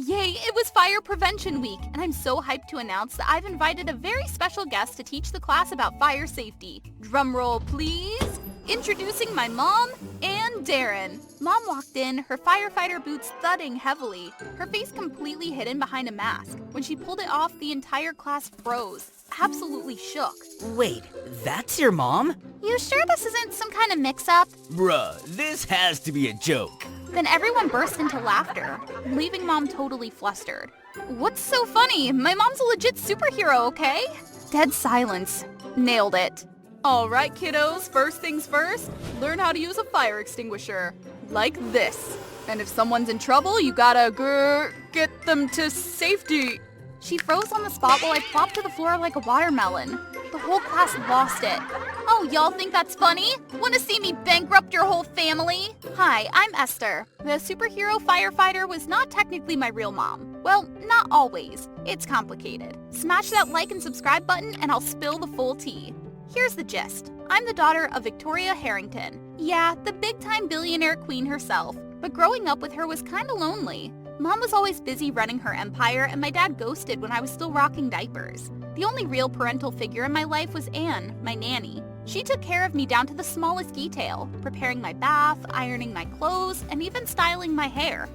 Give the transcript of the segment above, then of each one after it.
Yay, it was Fire Prevention Week, and I'm so hyped to announce that I've invited a very special guest to teach the class about fire safety. Drumroll, please. Introducing my mom, and Darren. Mom walked in, her firefighter boots thudding heavily, her face completely hidden behind a mask. When she pulled it off, the entire class froze, absolutely shook. Wait, that's your mom? You sure this isn't some kind of mix-up? Bruh, this has to be a joke. Then everyone burst into laughter, leaving Mom totally flustered. What's so funny? My mom's a legit superhero, okay? Dead silence. Nailed it. All right, kiddos, first things first, learn how to use a fire extinguisher. Like this. And if someone's in trouble, you gotta get them to safety. She froze on the spot while I plopped to the floor like a watermelon. The whole class lost it. Oh, y'all think that's funny? Wanna see me bankrupt your whole family? Hi, I'm Esther. The superhero firefighter was not technically my real mom. Well, not always. It's complicated. Smash that like and subscribe button and I'll spill the full tea. Here's the gist. I'm the daughter of Victoria Harrington. Yeah, the big-time billionaire queen herself. But growing up with her was kinda lonely. Mom was always busy running her empire and my dad ghosted when I was still rocking diapers. The only real parental figure in my life was Anne, my nanny. She took care of me down to the smallest detail, preparing my bath, ironing my clothes, and even styling my hair.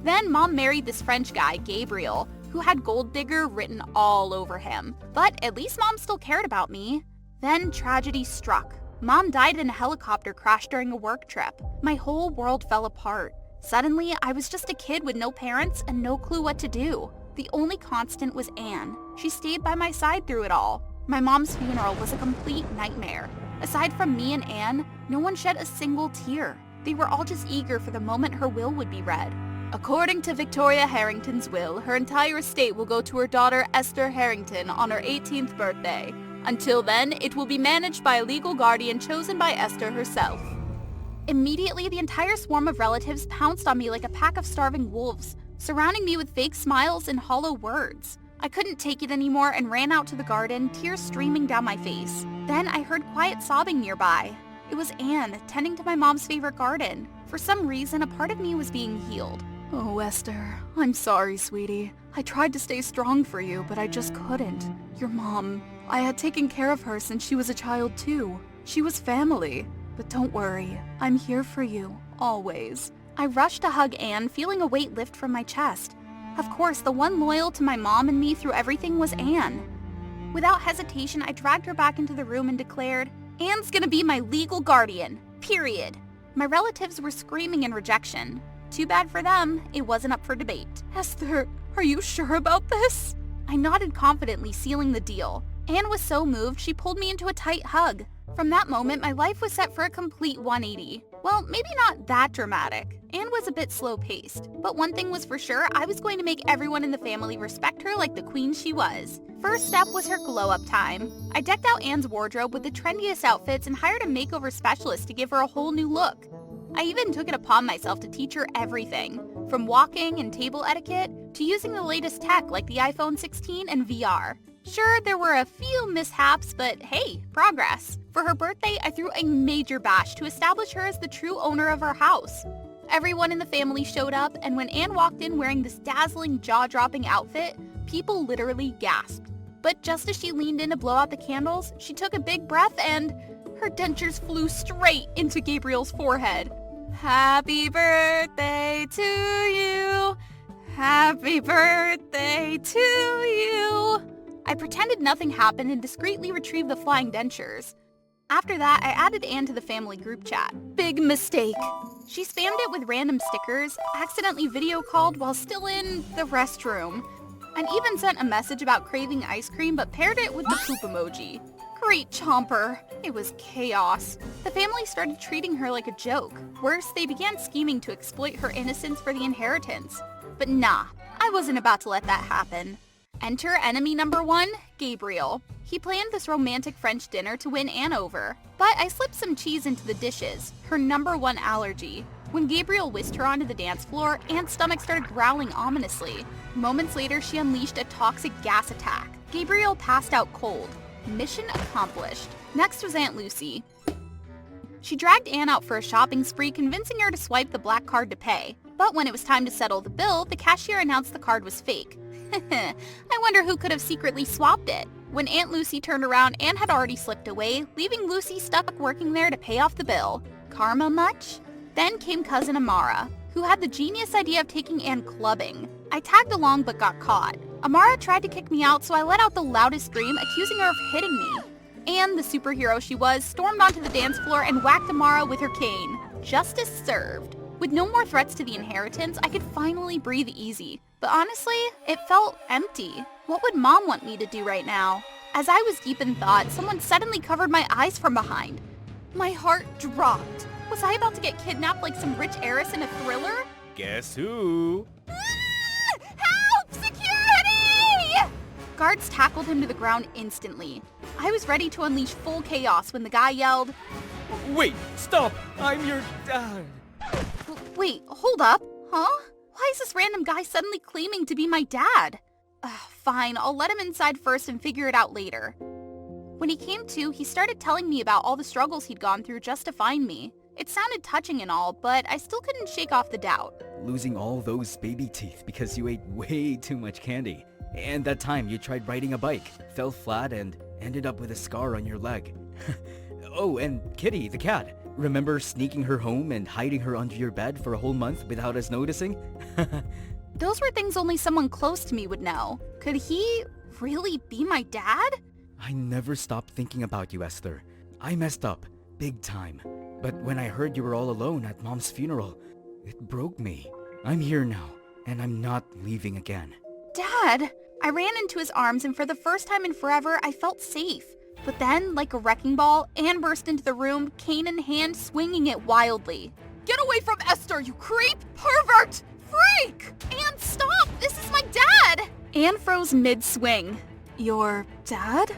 Then Mom married this French guy, Gabriel, who had gold digger written all over him. But at least Mom still cared about me. Then tragedy struck. Mom died in a helicopter crash during a work trip. My whole world fell apart. Suddenly, I was just a kid with no parents and no clue what to do. The only constant was Anne. She stayed by my side through it all. My mom's funeral was a complete nightmare. Aside from me and Anne, no one shed a single tear. They were all just eager for the moment her will would be read. According to Victoria Harrington's will, her entire estate will go to her daughter Esther Harrington on her 18th birthday. Until then, it will be managed by a legal guardian chosen by Esther herself. Immediately, the entire swarm of relatives pounced on me like a pack of starving wolves, surrounding me with fake smiles and hollow words. I couldn't take it anymore and ran out to the garden, tears streaming down my face. Then I heard quiet sobbing nearby. It was Anne, tending to my mom's favorite garden. For some reason, a part of me was being healed. Oh, Esther, I'm sorry, sweetie. I tried to stay strong for you, but I just couldn't. Your mom, I had taken care of her since she was a child too. She was family. But don't worry, I'm here for you, always. I rushed to hug Anne, feeling a weight lift from my chest. Of course, the one loyal to my mom and me through everything was Anne. Without hesitation, I dragged her back into the room and declared, Anne's gonna be my legal guardian, period. My relatives were screaming in rejection. Too bad for them, it wasn't up for debate. Esther, are you sure about this? I nodded confidently, sealing the deal. Anne was so moved, she pulled me into a tight hug. From that moment, my life was set for a complete 180. Well, maybe not that dramatic. Anne was a bit slow-paced. But one thing was for sure, I was going to make everyone in the family respect her like the queen she was. First step was her glow-up time. I decked out Anne's wardrobe with the trendiest outfits and hired a makeover specialist to give her a whole new look. I even took it upon myself to teach her everything, from walking and table etiquette to using the latest tech like the iPhone 16 and VR. Sure, there were a few mishaps, but hey, progress. For her birthday, I threw a major bash to establish her as the true owner of our house. Everyone in the family showed up, and when Anne walked in wearing this dazzling, jaw-dropping outfit, people literally gasped. But just as she leaned in to blow out the candles, she took a big breath and her dentures flew straight into Gabriel's forehead. Happy birthday to you. Happy birthday to you. I pretended nothing happened and discreetly retrieved the flying dentures. After that, I added Anne to the family group chat. Big mistake. She spammed it with random stickers, accidentally video called while still in the restroom, and even sent a message about craving ice cream but paired it with the poop emoji. Great chomper. It was chaos. The family started treating her like a joke. Worse, they began scheming to exploit her innocence for the inheritance. But nah, I wasn't about to let that happen. Enter enemy number one, Gabriel. He planned this romantic French dinner to win Anne over, but I slipped some cheese into the dishes, her number one allergy. When Gabriel whisked her onto the dance floor, Anne's stomach started growling ominously. Moments later, she unleashed a toxic gas attack. Gabriel passed out cold. Mission accomplished. Next was Aunt Lucy. She dragged Anne out for a shopping spree, convincing her to swipe the black card to pay. But when it was time to settle the bill, the cashier announced the card was fake. I wonder who could have secretly swapped it. When Aunt Lucy turned around, Anne had already slipped away, leaving Lucy stuck working there to pay off the bill. Karma much? Then came cousin Amara, who had the genius idea of taking Anne clubbing. I tagged along but got caught. Amara tried to kick me out, so I let out the loudest scream, accusing her of hitting me. Anne, the superhero she was, stormed onto the dance floor and whacked Amara with her cane. Justice served. With no more threats to the inheritance, I could finally breathe easy. But honestly, it felt empty. What would Mom want me to do right now? As I was deep in thought, someone suddenly covered my eyes from behind. My heart dropped. Was I about to get kidnapped like some rich heiress in a thriller? Guess who? Help! Security! Guards tackled him to the ground instantly. I was ready to unleash full chaos when the guy yelled, Wait, stop! I'm your dad. Wait, hold up. Huh? Why is this random guy suddenly claiming to be my dad? Fine, I'll let him inside first and figure it out later. When he came to, he started telling me about all the struggles he'd gone through just to find me. It sounded touching and all, but I still couldn't shake off the doubt. Losing all those baby teeth because you ate way too much candy. And that time you tried riding a bike, fell flat and ended up with a scar on your leg. Oh, and Kitty, the cat. Remember sneaking her home and hiding her under your bed for a whole month without us noticing? Those were things only someone close to me would know. Could he really be my dad? I never stopped thinking about you, Esther. I messed up, big time. But when I heard you were all alone at Mom's funeral, it broke me. I'm here now, and I'm not leaving again. Dad! I ran into his arms, and for the first time in forever, I felt safe. But then, like a wrecking ball, Anne burst into the room, cane in hand, swinging it wildly. Get away from Esther, you creep! Pervert! Freak! Anne, stop! This is my dad! Anne froze mid-swing. Your dad?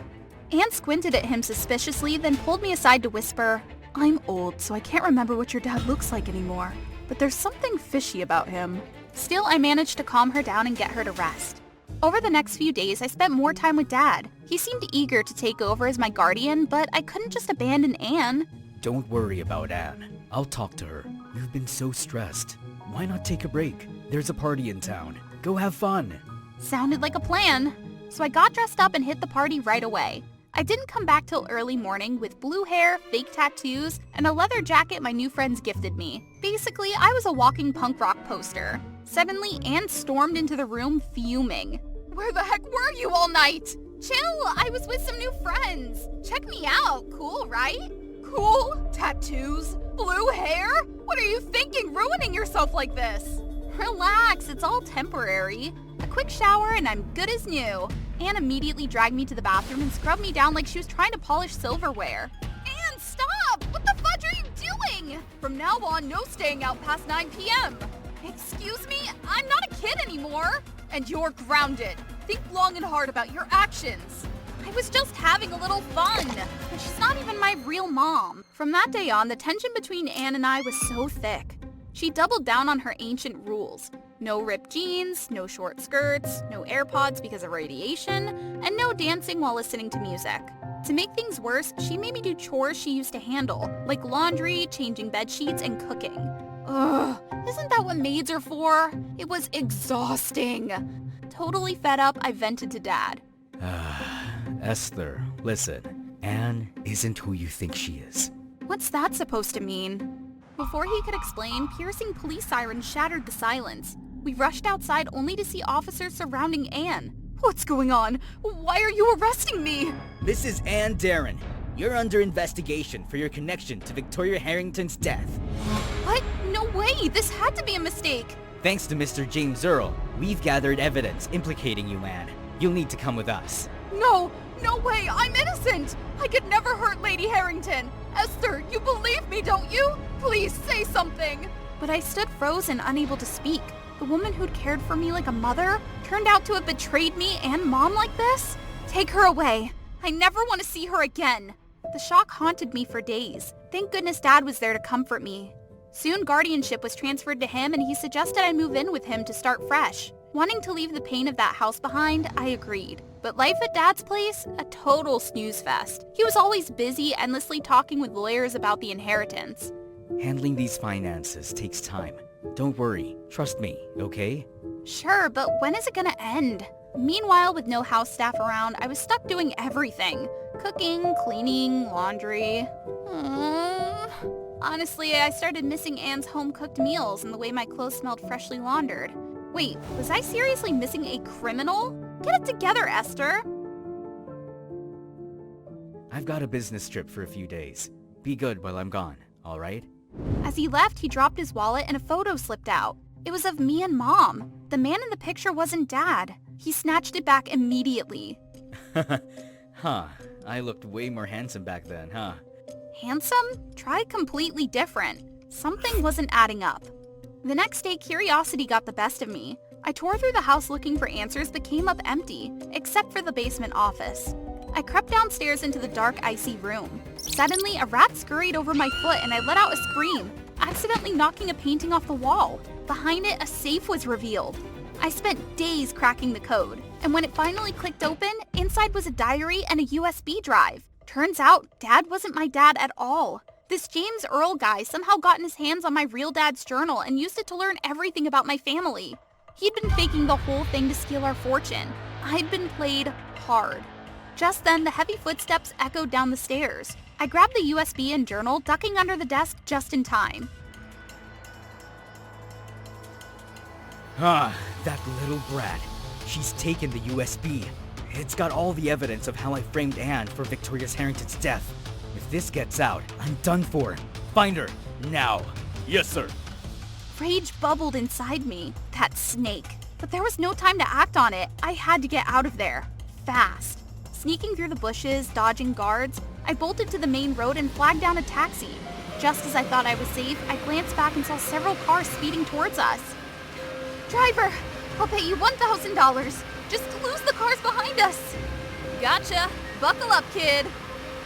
Anne squinted at him suspiciously, then pulled me aside to whisper, I'm old, so I can't remember what your dad looks like anymore. But there's something fishy about him. Still, I managed to calm her down and get her to rest. Over the next few days, I spent more time with Dad. He seemed eager to take over as my guardian, but I couldn't just abandon Anne. Don't worry about Anne. I'll talk to her. You've been so stressed. Why not take a break? There's a party in town. Go have fun. Sounded like a plan. So I got dressed up and hit the party right away. I didn't come back till early morning with blue hair, fake tattoos, and a leather jacket my new friends gifted me. Basically, I was a walking punk rock poster. Suddenly, Anne stormed into the room fuming. Where the heck were you all night? Chill, I was with some new friends. Check me out, cool, right? Cool? Tattoos? Blue hair? What are you thinking, ruining yourself like this? Relax, it's all temporary. A quick shower and I'm good as new. Anne immediately dragged me to the bathroom and scrubbed me down like she was trying to polish silverware. Anne, stop! What the fudge are you doing? From now on, no staying out past 9 p.m. Excuse me? I'm not a kid anymore. And you're grounded. Think long and hard about your actions. I was just having a little fun. And she's not even my real mom. From that day on, the tension between Anne and I was so thick. She doubled down on her ancient rules. No ripped jeans, no short skirts, no AirPods because of radiation, and no dancing while listening to music. To make things worse, she made me do chores she used to handle, like laundry, changing bed sheets, and cooking. Ugh, isn't that what maids are for? It was exhausting. Totally fed up, I vented to Dad. Esther, listen. Anne isn't who you think she is. What's that supposed to mean? Before he could explain, piercing police sirens shattered the silence. We rushed outside only to see officers surrounding Anne. What's going on? Why are you arresting me? This is Anne Darren. You're under investigation for your connection to Victoria Harrington's death. What? No way! This had to be a mistake! Thanks to Mr. James Earl, we've gathered evidence implicating you, Anne. You'll need to come with us. No! No way! I'm innocent! I could never hurt Lady Harrington! Esther, you believe me, don't you? Please say something! But I stood frozen, unable to speak. The woman who'd cared for me like a mother turned out to have betrayed me and Mom like this? Take her away. I never want to see her again. The shock haunted me for days. Thank goodness Dad was there to comfort me. Soon guardianship was transferred to him and he suggested I move in with him to start fresh. Wanting to leave the pain of that house behind, I agreed. But life at Dad's place? A total snooze fest. He was always busy, endlessly talking with lawyers about the inheritance. Handling these finances takes time. Don't worry. Trust me, okay? Sure, but when is it gonna end? Meanwhile, with no house staff around, I was stuck doing everything. Cooking, cleaning, laundry. Honestly, I started missing Anne's home-cooked meals and the way my clothes smelled freshly laundered. Wait, was I seriously missing a criminal? Get it together, Esther! I've got a business trip for a few days. Be good while I'm gone, alright? As he left, he dropped his wallet and a photo slipped out. It was of me and Mom. The man in the picture wasn't Dad. He snatched it back immediately. Huh, I looked way more handsome back then, huh? Handsome? Try completely different. Something wasn't adding up. The next day, curiosity got the best of me. I tore through the house looking for answers but came up empty, except for the basement office. I crept downstairs into the dark, icy room. Suddenly, a rat scurried over my foot and I let out a scream, accidentally knocking a painting off the wall. Behind it, a safe was revealed. I spent days cracking the code, and when it finally clicked open, inside was a diary and a USB drive. Turns out, Dad wasn't my dad at all. This James Earl guy somehow gotten his hands on my real dad's journal and used it to learn everything about my family. He'd been faking the whole thing to steal our fortune. I'd been played hard. Just then, the heavy footsteps echoed down the stairs. I grabbed the USB and journal, ducking under the desk just in time. Ah, that little brat. She's taken the USB. It's got all the evidence of how I framed Anne for Victoria's Harrington's death. If this gets out, I'm done for. Find her, now. Yes, sir. Rage bubbled inside me. That snake. But there was no time to act on it. I had to get out of there. Fast. Sneaking through the bushes, dodging guards, I bolted to the main road and flagged down a taxi. Just as I thought I was safe, I glanced back and saw several cars speeding towards us. Driver, I'll pay you $1,000 just to lose the cars behind us. Gotcha. Buckle up, kid.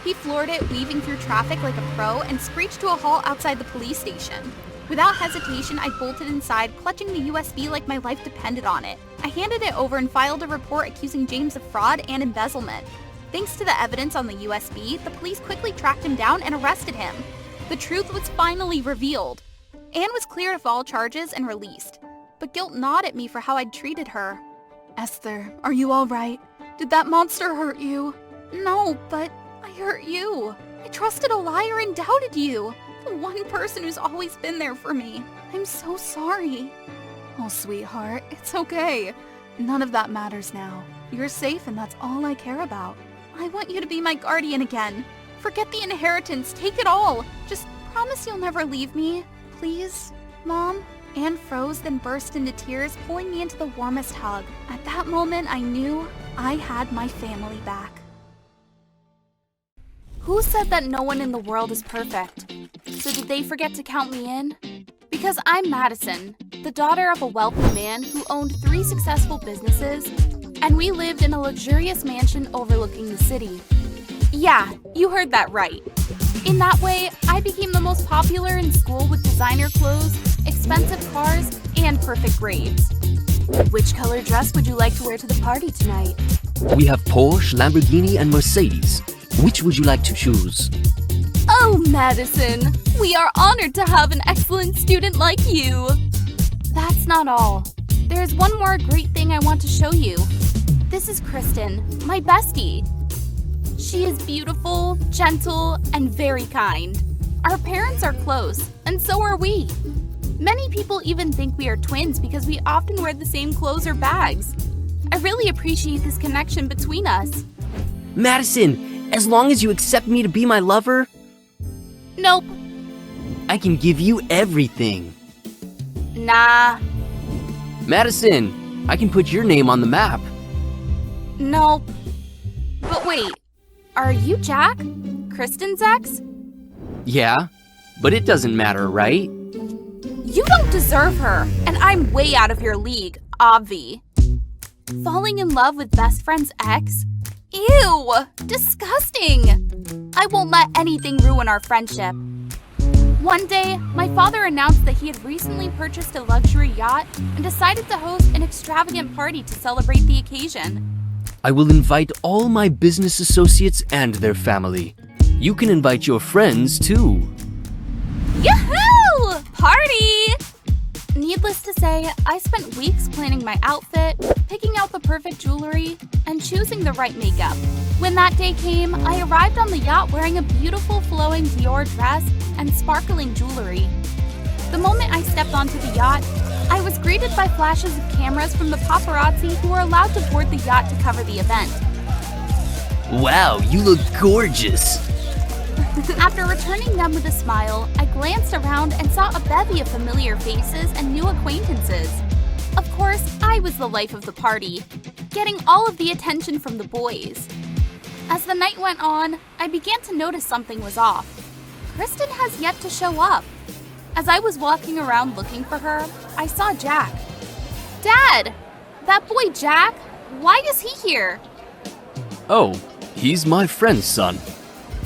He floored it, weaving through traffic like a pro, and screeched to a halt outside the police station. Without hesitation, I bolted inside, clutching the USB like my life depended on it. I handed it over and filed a report accusing James of fraud and embezzlement. Thanks to the evidence on the USB, the police quickly tracked him down and arrested him. The truth was finally revealed. Anne was cleared of all charges and released. But guilt gnawed at me for how I'd treated her. Esther, are you all right? Did that monster hurt you? No, but I hurt you. I trusted a liar and doubted you. The one person who's always been there for me. I'm so sorry. Oh, sweetheart, it's okay. None of that matters now. You're safe and that's all I care about. I want you to be my guardian again. Forget the inheritance, take it all. Just promise you'll never leave me. Please, Mom? Anne froze, then burst into tears, pulling me into the warmest hug. At that moment, I knew I had my family back. Who said that no one in the world is perfect? So did they forget to count me in? Because I'm Madison, the daughter of a wealthy man who owned 3 successful businesses, and we lived in a luxurious mansion overlooking the city. Yeah, you heard that right. In that way, I became the most popular in school with designer clothes, expensive cars, and perfect grades. Which color dress would you like to wear to the party tonight? We have Porsche, Lamborghini, and Mercedes. Which would you like to choose? Oh, Madison, we are honored to have an excellent student like you. That's not all. There's one more great thing I want to show you. This is Kristen, my bestie. She is beautiful, gentle, and very kind. Our parents are close, and so are we. Many people even think we are twins because we often wear the same clothes or bags. I really appreciate this connection between us. Madison, as long as you accept me to be my lover, Nope. I can give you everything. Nah. Madison, I can put your name on the map. Nope. But wait, are you Jack? Kristen's ex? Yeah, but it doesn't matter, right? You don't deserve her, and I'm way out of your league, obvi. Falling in love with best friend's ex? Ew! Disgusting! I won't let anything ruin our friendship. One day, my father announced that he had recently purchased a luxury yacht and decided to host an extravagant party to celebrate the occasion. I will invite all my business associates and their family. You can invite your friends too. Yahoo! Party! Needless to say, I spent weeks planning my outfit, picking out the perfect jewelry, and choosing the right makeup. When that day came, I arrived on the yacht wearing a beautiful flowing Dior dress and sparkling jewelry. The moment I stepped onto the yacht, I was greeted by flashes of cameras from the paparazzi who were allowed to board the yacht to cover the event. Wow, you look gorgeous. After returning them with a smile, I glanced around and saw a bevy of familiar faces and new acquaintances. Of course, I was the life of the party, getting all of the attention from the boys. As the night went on, I began to notice something was off. Kristen has yet to show up. As I was walking around looking for her, I saw Jack. Dad! That boy Jack? Why is he here? Oh, he's my friend's son.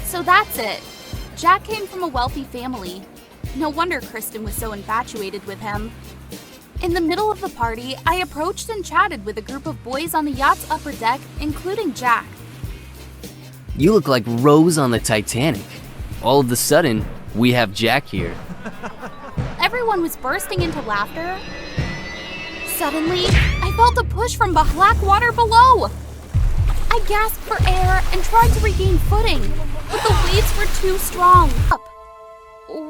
So that's it. Jack came from a wealthy family. No wonder Kristen was so infatuated with him. In the middle of the party, I approached and chatted with a group of boys on the yacht's upper deck, including Jack. You look like Rose on the Titanic. All of a sudden, we have Jack here. Everyone was bursting into laughter. Suddenly, I felt a push from the black water below. I gasped for air and tried to regain footing, but the waves were too strong.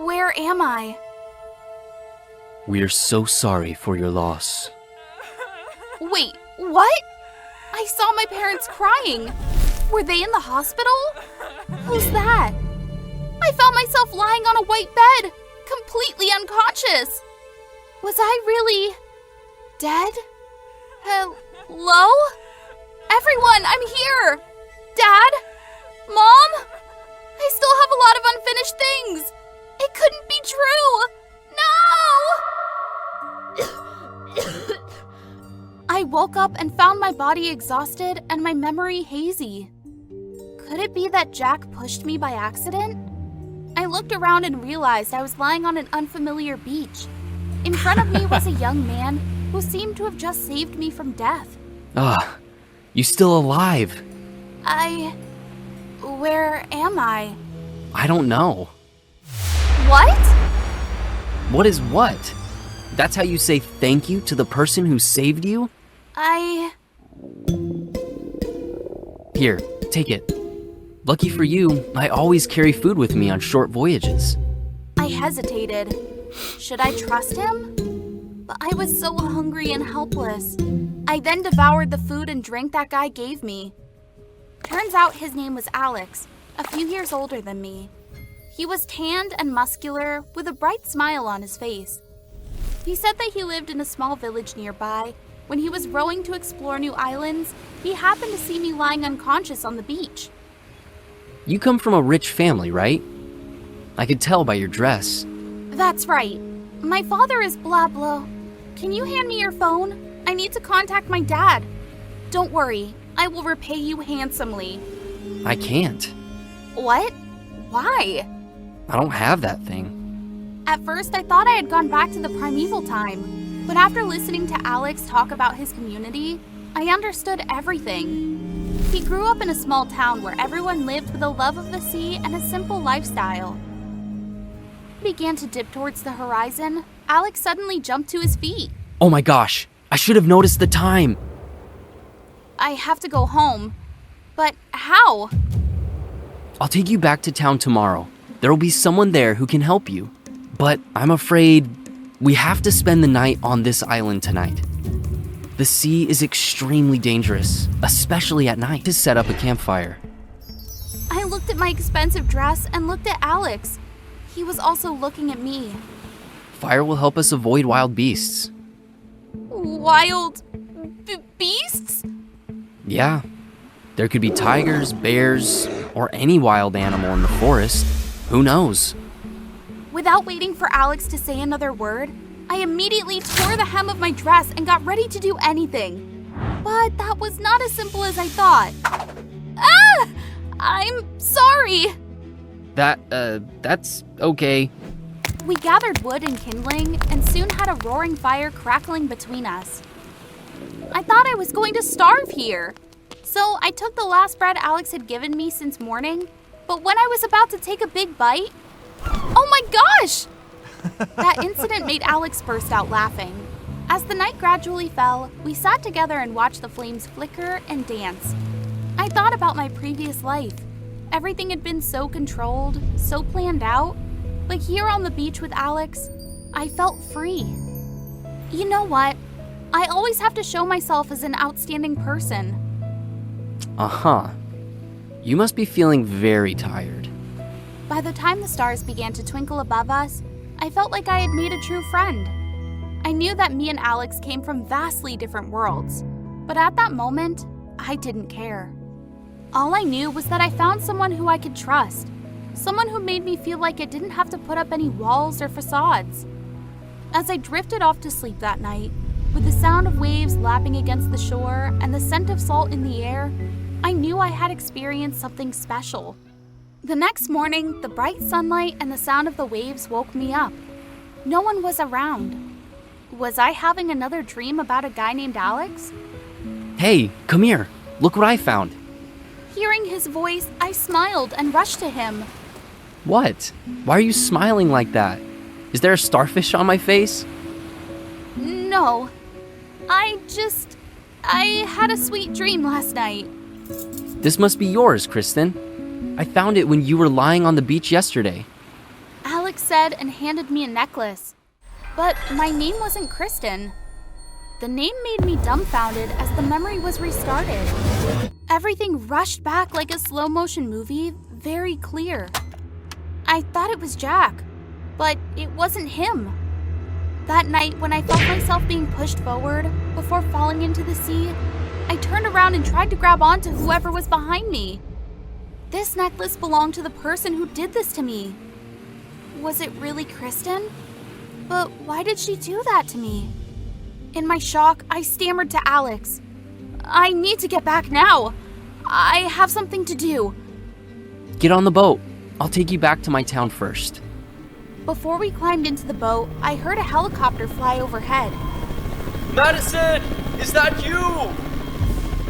Where am I? We're so sorry for your loss. Wait, what? I saw my parents crying. Were they in the hospital? Who's that? I found myself lying on a white bed, completely unconscious. Was I really dead? Hello? Everyone, I'm here! Dad? Mom? I still have a lot of unfinished things. It couldn't be true. No! I woke up and found my body exhausted and my memory hazy. Could it be that Jack pushed me by accident? I looked around and realized I was lying on an unfamiliar beach. In front of me was a young man who seemed to have just saved me from death. You still alive? Where am I? I don't know. What? What is what? That's how you say thank you to the person who saved you? Here, take it. Lucky for you, I always carry food with me on short voyages. I hesitated. Should I trust him? But I was so hungry and helpless. I then devoured the food and drink that guy gave me. Turns out his name was Alex, a few years older than me. He was tanned and muscular, with a bright smile on his face. He said that he lived in a small village nearby. When he was rowing to explore new islands, he happened to see me lying unconscious on the beach. You come from a rich family, right? I could tell by your dress. That's right. My father is blah blah. Can you hand me your phone? I need to contact my dad. Don't worry, I will repay you handsomely. I can't. What? Why? I don't have that thing. At first, I thought I had gone back to the primeval time. But after listening to Alex talk about his community, I understood everything. He grew up in a small town where everyone lived with a love of the sea and a simple lifestyle. He began to dip towards the horizon. Alex suddenly jumped to his feet. Oh my gosh, I should have noticed the time. I have to go home. But how? I'll take you back to town tomorrow. There will be someone there who can help you. But I'm afraid we have to spend the night on this island tonight. The sea is extremely dangerous, especially at night. To set up a campfire. I looked at my expensive dress and looked at Alex. He was also looking at me. Fire will help us avoid wild beasts. Wild beasts? Yeah. There could be tigers, bears, or any wild animal in the forest. Who knows? Without waiting for Alex to say another word, I immediately tore the hem of my dress and got ready to do anything. But that was not as simple as I thought. I'm sorry. That's okay. We gathered wood and kindling and soon had a roaring fire crackling between us. I thought I was going to starve here. So I took the last bread Alex had given me since morning, but when I was about to take a big bite, oh my gosh! That incident made Alex burst out laughing. As the night gradually fell, we sat together and watched the flames flicker and dance. I thought about my previous life. Everything had been so controlled, so planned out, but here on the beach with Alex, I felt free. You know what? I always have to show myself as an outstanding person. Uh-huh. You must be feeling very tired. By the time the stars began to twinkle above us, I felt like I had made a true friend. I knew that me and Alex came from vastly different worlds, but at that moment, I didn't care. All I knew was that I found someone who I could trust, someone who made me feel like I didn't have to put up any walls or facades. As I drifted off to sleep that night, with the sound of waves lapping against the shore and the scent of salt in the air, I knew I had experienced something special. The next morning, the bright sunlight and the sound of the waves woke me up. No one was around. Was I having another dream about a guy named Alex? Hey, come here. Look what I found. Hearing his voice, I smiled and rushed to him. What? Why are you smiling like that? Is there a starfish on my face? No. I had a sweet dream last night. This must be yours, Kristen. I found it when you were lying on the beach yesterday. Alex said and handed me a necklace. But my name wasn't Kristen. The name made me dumbfounded as the memory was restarted. Everything rushed back like a slow-motion movie, very clear. I thought it was Jack, but it wasn't him. That night, when I felt myself being pushed forward before falling into the sea, I turned around and tried to grab onto whoever was behind me. This necklace belonged to the person who did this to me. Was it really Kristen? But why did she do that to me? In my shock, I stammered to Alex. I need to get back now. I have something to do. Get on the boat. I'll take you back to my town first. Before we climbed into the boat, I heard a helicopter fly overhead. Madison! Is that you?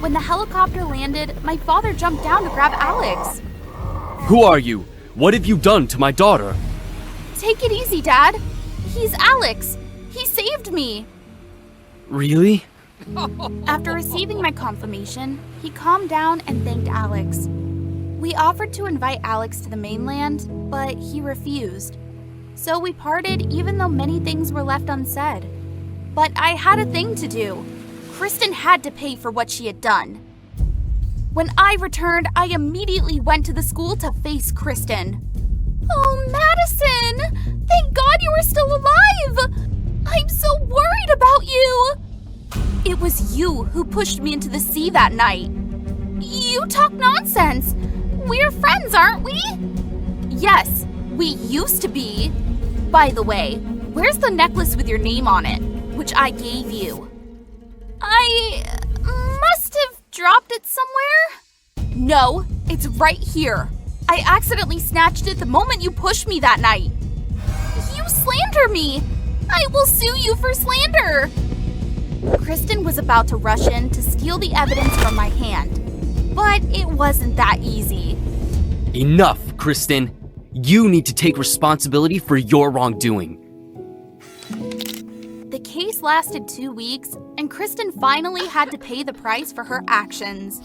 When the helicopter landed, my father jumped down to grab Alex. Who are you? What have you done to my daughter? Take it easy, Dad. He's Alex. He saved me. Really? After receiving my confirmation, he calmed down and thanked Alex. We offered to invite Alex to the mainland, but he refused. So we parted even though many things were left unsaid. But I had a thing to do. Kristen had to pay for what she had done. When I returned, I immediately went to the school to face Kristen. Oh, Madison! Thank God you are still alive! I'm so worried about you! It was you who pushed me into the sea that night. You talk nonsense! We're friends, aren't we? Yes, we used to be. By the way, where's the necklace with your name on it, which I gave you? I must have dropped it somewhere? No, it's right here. I accidentally snatched it the moment you pushed me that night. You slander me! I will sue you for slander! Kristen was about to rush in to steal the evidence from my hand, but it wasn't that easy. Enough, Kristen. You need to take responsibility for your wrongdoing. The case lasted 2 weeks, and Kristen finally had to pay the price for her actions.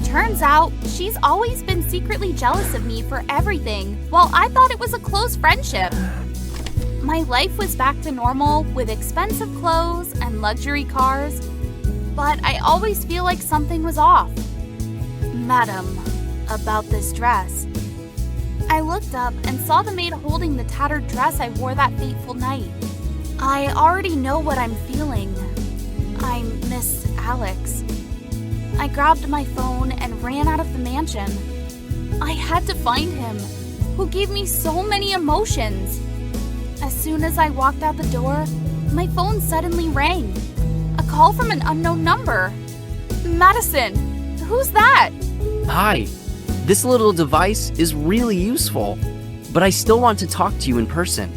Turns out, she's always been secretly jealous of me for everything, while I thought it was a close friendship. My life was back to normal with expensive clothes and luxury cars, but I always feel like something was off. Madam, about this dress. I looked up and saw the maid holding the tattered dress I wore that fateful night. I already know what I'm feeling. I miss Alex. I grabbed my phone and ran out of the mansion. I had to find him, who gave me so many emotions. As soon as I walked out the door, my phone suddenly rang. A call from an unknown number. Madison, who's that? Hi. This little device is really useful, but I still want to talk to you in person.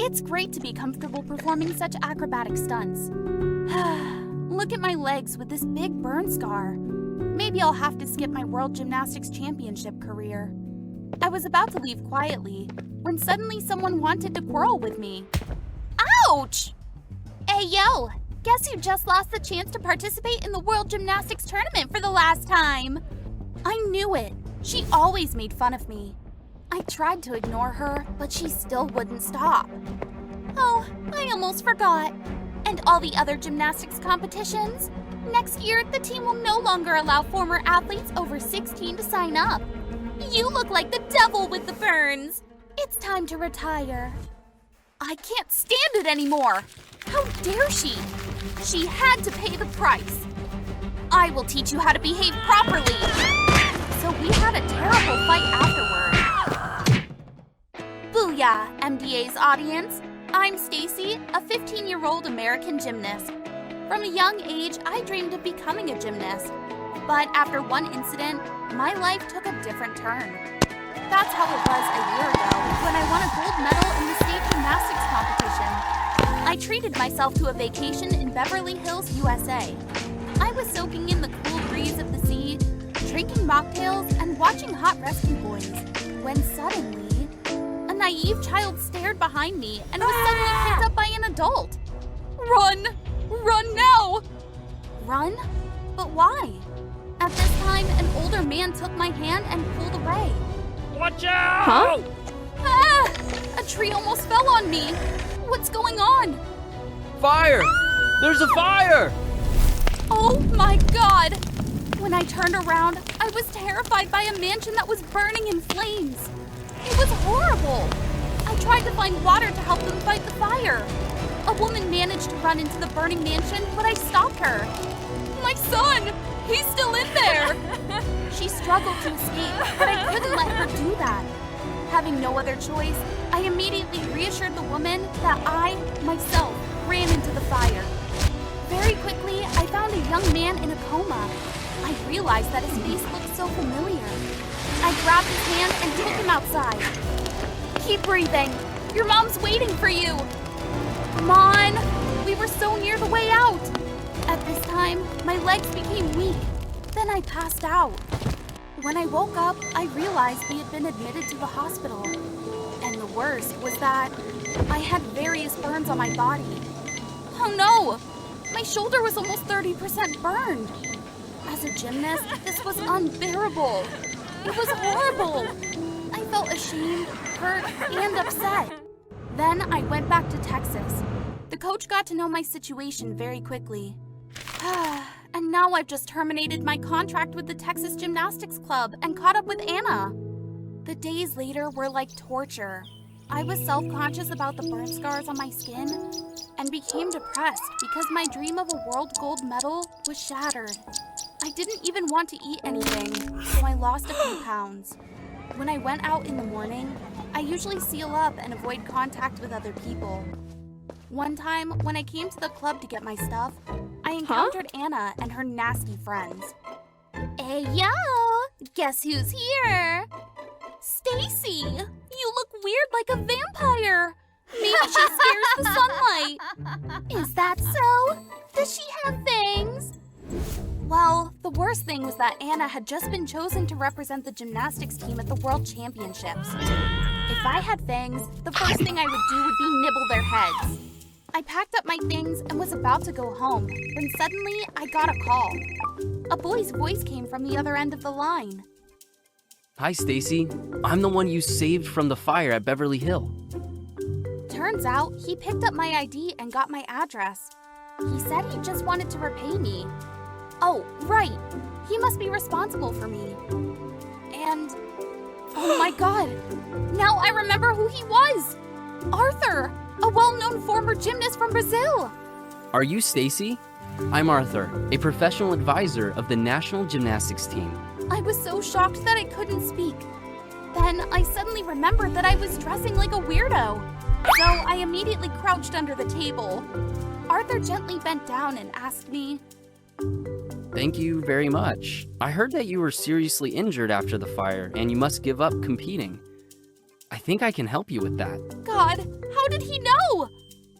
It's great to be comfortable performing such acrobatic stunts. Look at my legs with this big burn scar. Maybe I'll have to skip my World Gymnastics Championship career. I was about to leave quietly when suddenly someone wanted to quarrel with me. Ouch! Hey, yo! guess you just lost the chance to participate in the World Gymnastics Tournament for the last time. I knew it. She always made fun of me. I tried to ignore her, but she still wouldn't stop. Oh, I almost forgot. And all the other gymnastics competitions? Next year, the team will no longer allow former athletes over 16 to sign up. You look like the devil with the burns. It's time to retire. I can't stand it anymore. How dare she? She had to pay the price. I will teach you how to behave properly. So we had a terrible fight afterward. Booyah, MDA's audience. I'm Stacy, a 15-year-old American gymnast. From a young age, I dreamed of becoming a gymnast. But after one incident, my life took a different turn. That's how it was a year ago when I won a gold medal in the state gymnastics competition. I treated myself to a vacation in Beverly Hills, USA. I was soaking in the cool breeze of the sea, drinking mocktails, and watching Hot Rescue Boys, when suddenly, a naive child stared behind me and was suddenly picked up by an adult. Run! Run now! Run? But why? At this time, an older man took my hand and pulled away. Watch out! Huh? Ah! A tree almost fell on me. What's going on? Fire! There's a fire! Oh my God! When I turned around, I was terrified by a mansion that was burning in flames. It was horrible. I tried to find water to help them fight the fire. A woman managed to run into the burning mansion, but I stopped her. My son! He's still in there! She struggled to escape, but I couldn't let her do that. Having no other choice, I immediately reassured the woman that I, myself, ran into the fire. Very quickly, I found a young man in a coma. I realized that his face looked so familiar. I grabbed his hand and took him outside. Keep breathing. Your mom's waiting for you. Come on. We were so near the way out. At this time, my legs became weak. Then I passed out. When I woke up, I realized we had been admitted to the hospital. And the worst was that I had various burns on my body. Oh no! My shoulder was almost 30% burned. As a gymnast, this was unbearable. It was horrible. I felt ashamed, hurt, and upset. Then I went back to Texas. The coach got to know my situation very quickly. And now I've just terminated my contract with the Texas Gymnastics Club and caught up with Anna. The days later were like torture. I was self-conscious about the burn scars on my skin and became depressed because my dream of a world gold medal was shattered. I didn't even want to eat anything, so I lost a few pounds. When I went out in the morning, I usually seal up and avoid contact with other people. One time, when I came to the club to get my stuff, I encountered Anna and her nasty friends. Hey, yo! Guess who's here? Stacy! You look weird like a vampire! Maybe she scares the sunlight! Is that so? Does she have fangs? Well, the worst thing was that Anna had just been chosen to represent the gymnastics team at the World Championships. If I had fangs, the first thing I would do would be nibble their heads. I packed up my things and was about to go home, when suddenly I got a call. A boy's voice came from the other end of the line. Hi, Stacy. I'm the one you saved from the fire at Beverly Hill. Turns out, he picked up my ID and got my address. He said he just wanted to repay me. Oh, right. He must be responsible for me. And, oh my God, now I remember who he was. Arthur, a well-known former gymnast from Brazil. Are you Stacy? I'm Arthur, a professional advisor of the national gymnastics team. I was so shocked that I couldn't speak. Then I suddenly remembered that I was dressing like a weirdo. So I immediately crouched under the table. Arthur gently bent down and asked me, Thank you very much. I heard that you were seriously injured after the fire and you must give up competing. I think I can help you with that. God, how did he know?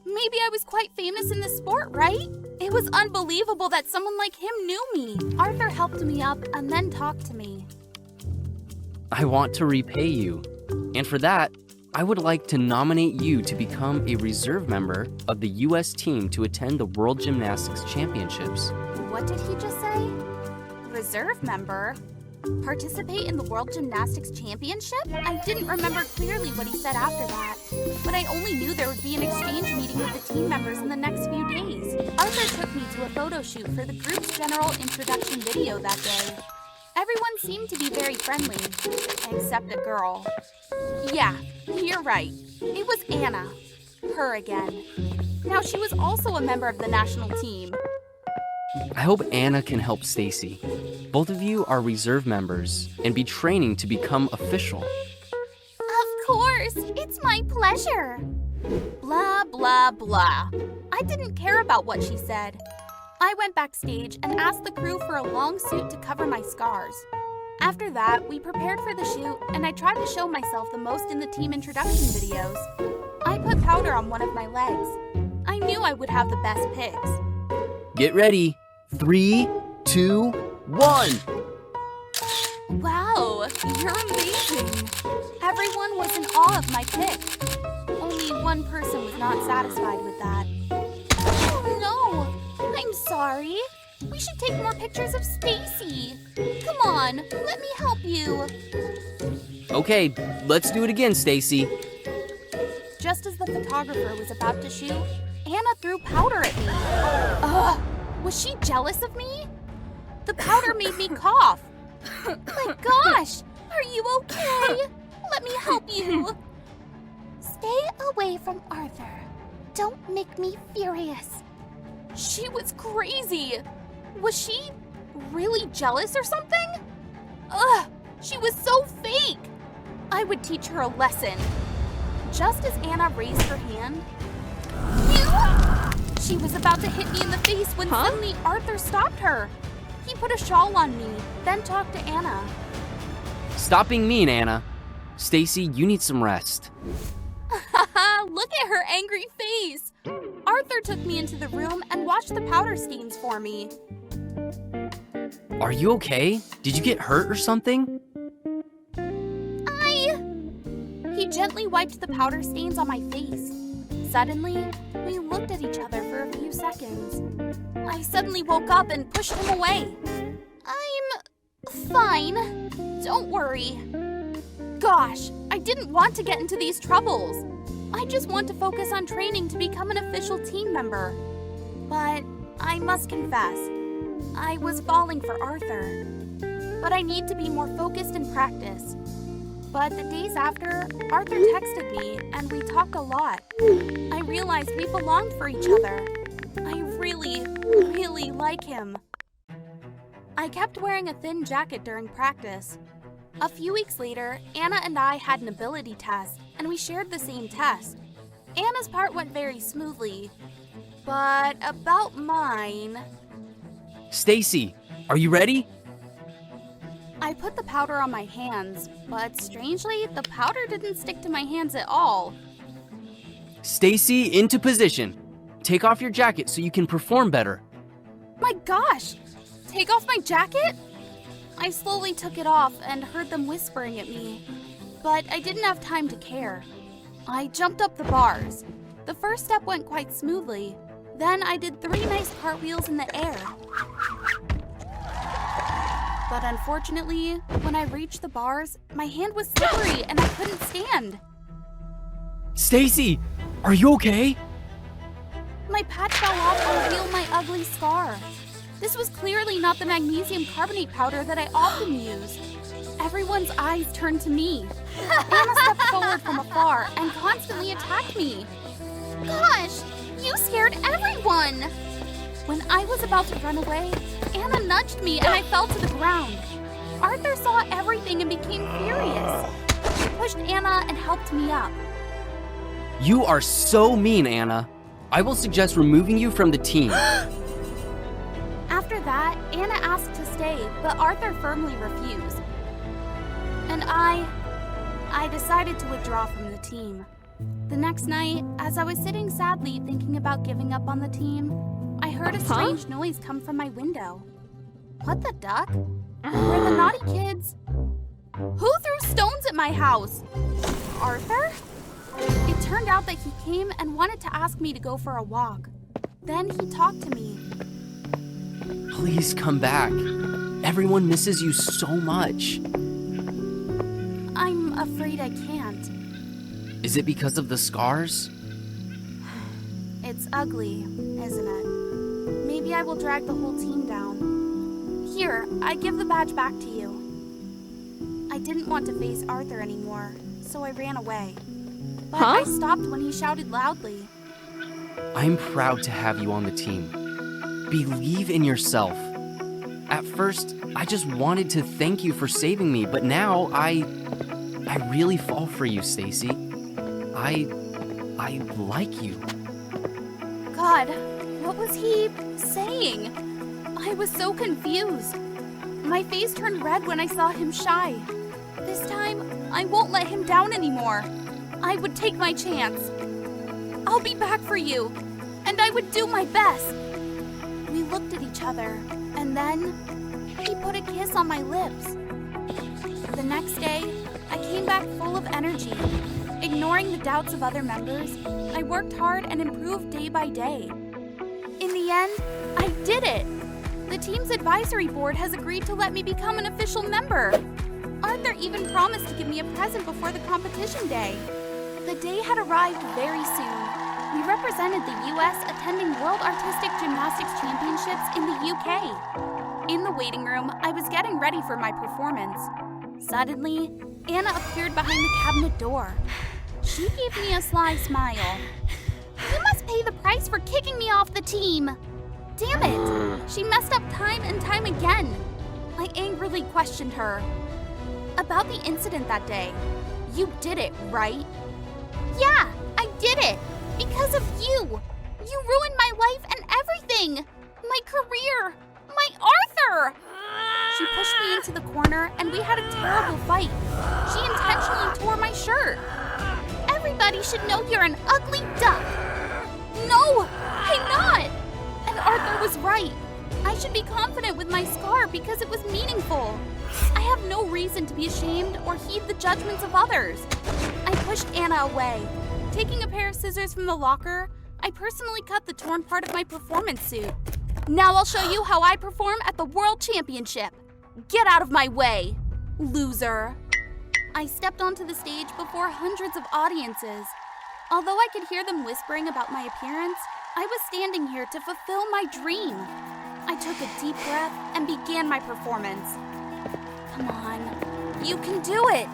Maybe I was quite famous in the sport, right? It was unbelievable that someone like him knew me. Arthur helped me up and then talked to me. I want to repay you. And for that, I would like to nominate you to become a reserve member of the U.S. team to attend the World Gymnastics Championships. What did he just say? Reserve member? Participate in the World Gymnastics Championship? I didn't remember clearly what he said after that, but I only knew there would be an exchange meeting with the team members in the next few days. Arthur took me to a photo shoot for the group's general introduction video that day. Everyone seemed to be very friendly, except a girl. Yeah, you're right. It was Anna. Her again. Now, she was also a member of the national team. I hope Anna can help Stacy. Both of you are reserve members and be training to become official. Of course, it's my pleasure. Blah, blah, blah. I didn't care about what she said. I went backstage and asked the crew for a long suit to cover my scars. After that, we prepared for the shoot, and I tried to show myself the most in the team introduction videos. I put powder on one of my legs. I knew I would have the best pics. Get ready. 3, 2, 1. Wow, you're amazing. Everyone was in awe of my pic. Only one person was not satisfied with that. Oh no, I'm sorry. We should take more pictures of Stacy. Come on, let me help you. Okay, let's do it again, Stacy. Just as the photographer was about to shoot, Anna threw powder at me. Ugh, was she jealous of me? The powder made me cough. My gosh, are you okay? Let me help you. Stay away from Arthur. Don't make me furious. She was crazy. Was she really jealous or something? Ugh, she was so fake. I would teach her a lesson. Just as Anna raised her hand, she was about to hit me in the face when suddenly Arthur stopped her. He put a shawl on me, then talked to Anna. Stop being mean, Anna. Stacy, you need some rest. Look at her angry face. Arthur took me into the room and washed the powder stains for me. Are you okay? Did you get hurt or something? He gently wiped the powder stains on my face. Suddenly, we looked at each other for a few seconds. I suddenly woke up and pushed him away. I'm fine. Don't worry. Gosh, I didn't want to get into these troubles. I just want to focus on training to become an official team member. But I must confess, I was falling for Arthur. But I need to be more focused in practice. But the days after, Arthur texted me and we talked a lot. I realized we belonged for each other. I really, really like him. I kept wearing a thin jacket during practice. A few weeks later, Anna and I had an ability test, and we shared the same test. Anna's part went very smoothly, but about mine... Stacy, are you ready? I put the powder on my hands, but strangely, the powder didn't stick to my hands at all. Stacy, into position. Take off your jacket so you can perform better. My gosh! Take off my jacket? I slowly took it off and heard them whispering at me, but I didn't have time to care. I jumped up the bars. The first step went quite smoothly. Then I did 3 nice cartwheels in the air. But unfortunately, when I reached the bars, my hand was slippery and I couldn't stand. Stacy, are you okay? My patch fell off and revealed my ugly scar. This was clearly not the magnesium carbonate powder that I often use. Everyone's eyes turned to me. Anna stepped forward from afar and constantly attacked me. Gosh, you scared everyone! When I was about to run away, Anna nudged me and I fell to the ground. Arthur saw everything and became furious. He pushed Anna and helped me up. You are so mean, Anna. I will suggest removing you from the team. After that, Anna asked to stay, but Arthur firmly refused. And I decided to withdraw from the team. The next night, as I was sitting sadly thinking about giving up on the team, I heard a strange noise come from my window. What the duck? Were the naughty kids? Who threw stones at my house? Arthur? It turned out that he came and wanted to ask me to go for a walk. Then he talked to me. Please come back. Everyone misses you so much. I'm afraid I can't. Is it because of the scars? It's ugly, isn't it? Maybe I will drag the whole team down. Here, I give the badge back to you. I didn't want to face Arthur anymore, so I ran away. But I stopped when he shouted loudly. I'm proud to have you on the team. Believe in yourself. At first, I just wanted to thank you for saving me, but now I really fall for you, Stacy. I like you. God, what was he saying? I was so confused. My face turned red when I saw him shy. This time, I won't let him down anymore. I would take my chance. I'll be back for you, and I would do my best. We looked at each other, and then he put a kiss on my lips. The next day, I came back full of energy. Ignoring the doubts of other members, I worked hard and improved day by day. In the end, I did it! The team's advisory board has agreed to let me become an official member. Arthur even promised to give me a present before the competition day. The day had arrived very soon. We represented the U.S. attending World Artistic Gymnastics Championships in the UK. In the waiting room, I was getting ready for my performance. Suddenly, Anna appeared behind the cabinet door. She gave me a sly smile. You must pay the price for kicking me off the team. Damn it! She messed up time and time again. I angrily questioned her. About the incident that day. You did it, right? Yeah, I did it. Because of you. You ruined my life and everything. My career. My Arthur. She pushed me into the corner and we had a terrible fight. She intentionally tore my shirt. Everybody should know you're an ugly duck. No, I'm not. And Arthur was right. I should be confident with my scar because it was meaningful. I have no reason to be ashamed or heed the judgments of others. I pushed Anna away. Taking a pair of scissors from the locker, I personally cut the torn part of my performance suit. Now I'll show you how I perform at the World Championship. Get out of my way, loser. I stepped onto the stage before hundreds of audiences. Although I could hear them whispering about my appearance, I was standing here to fulfill my dream. I took a deep breath and began my performance. Come on, you can do it.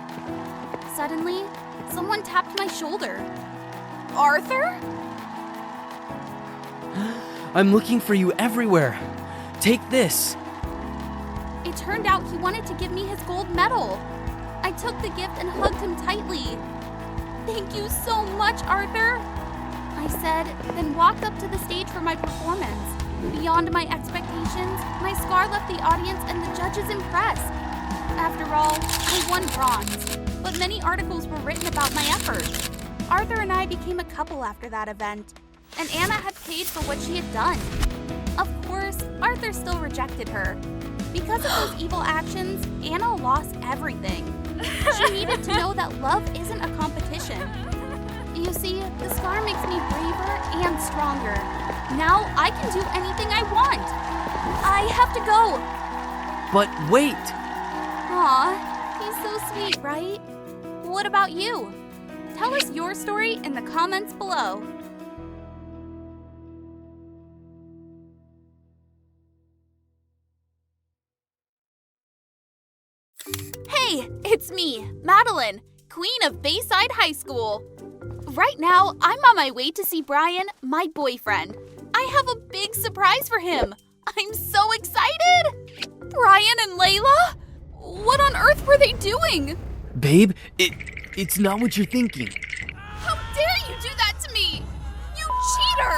Suddenly, someone tapped my shoulder. Arthur? I'm looking for you everywhere. Take this. It turned out he wanted to give me his gold medal. I took the gift and hugged him tightly. Thank you so much, Arthur, I said, then walked up to the stage for my performance. Beyond my expectations, my scar left the audience and the judges impressed. After all, I won bronze, but many articles were written about my efforts. Arthur and I became a couple after that event, and Anna had paid for what she had done. Of course, Arthur still rejected her. Because of those evil actions, Anna lost everything. She needed to know that love isn't a competition. You see, the scar makes me braver and stronger. Now I can do anything I want. I have to go. But wait! Aw, he's so sweet, right? What about you? Tell us your story in the comments below. Hey, it's me, Madeline, Queen of Bayside High School. Right now, I'm on my way to see Brian, my boyfriend. I have a big surprise for him. I'm so excited! Brian and Layla? What on earth were they doing? Babe, it's not what you're thinking. How dare you do that to me? You cheater!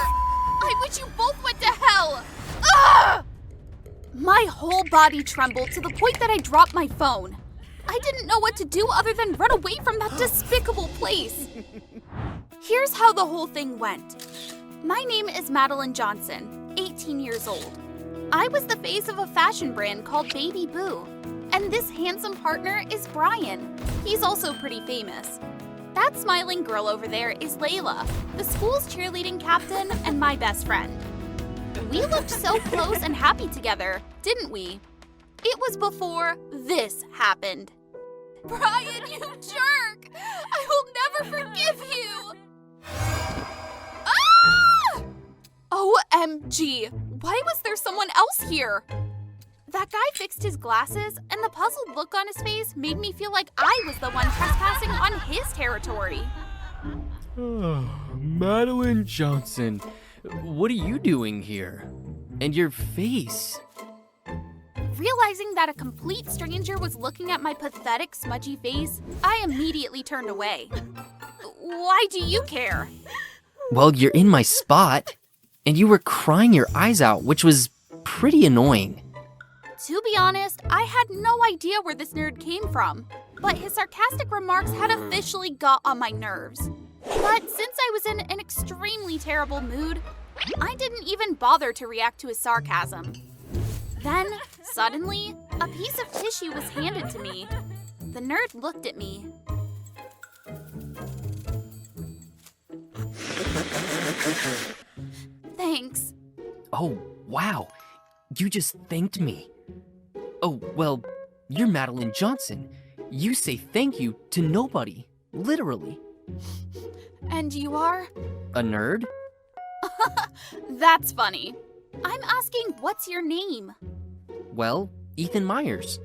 I wish you both went to hell! Ugh! My whole body trembled to the point that I dropped my phone. I didn't know what to do other than run away from that despicable place. Here's how the whole thing went. My name is Madeline Johnson, 18 years old. I was the face of a fashion brand called Baby Boo. And this handsome partner is Brian. He's also pretty famous. That smiling girl over there is Layla, the school's cheerleading captain and my best friend. We looked so close and happy together, didn't we? It was before this happened. Brian, you jerk! I will never forgive you! Ah! OMG, why was there someone else here? That guy fixed his glasses, and the puzzled look on his face made me feel like I was the one trespassing on his territory. Madeline Johnson, what are you doing here? And your face? Realizing that a complete stranger was looking at my pathetic, smudgy face, I immediately turned away. Why do you care? Well, you're in my spot, and you were crying your eyes out, which was pretty annoying. To be honest, I had no idea where this nerd came from, but his sarcastic remarks had officially got on my nerves. But since I was in an extremely terrible mood, I didn't even bother to react to his sarcasm. Then, suddenly, a piece of tissue was handed to me. The nerd looked at me. Thanks. Oh, wow. You just thanked me. Oh, well, you're Madeline Johnson. You say thank you to nobody, literally. And you are? A nerd? That's funny. I'm asking, what's your name? Well, Ethan Myers.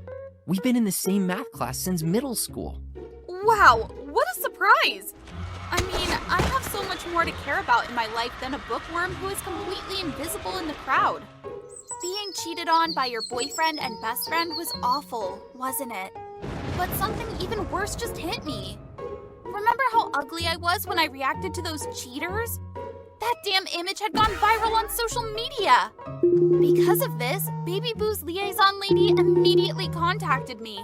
We've been in the same math class since middle school. Wow, what a surprise! I mean, I have so much more to care about in my life than a bookworm who is completely invisible in the crowd. Being cheated on by your boyfriend and best friend was awful, wasn't it? But something even worse just hit me. Remember how ugly I was when I reacted to those cheaters? That damn image had gone viral on social media. Because of this, Baby Boo's liaison lady immediately contacted me.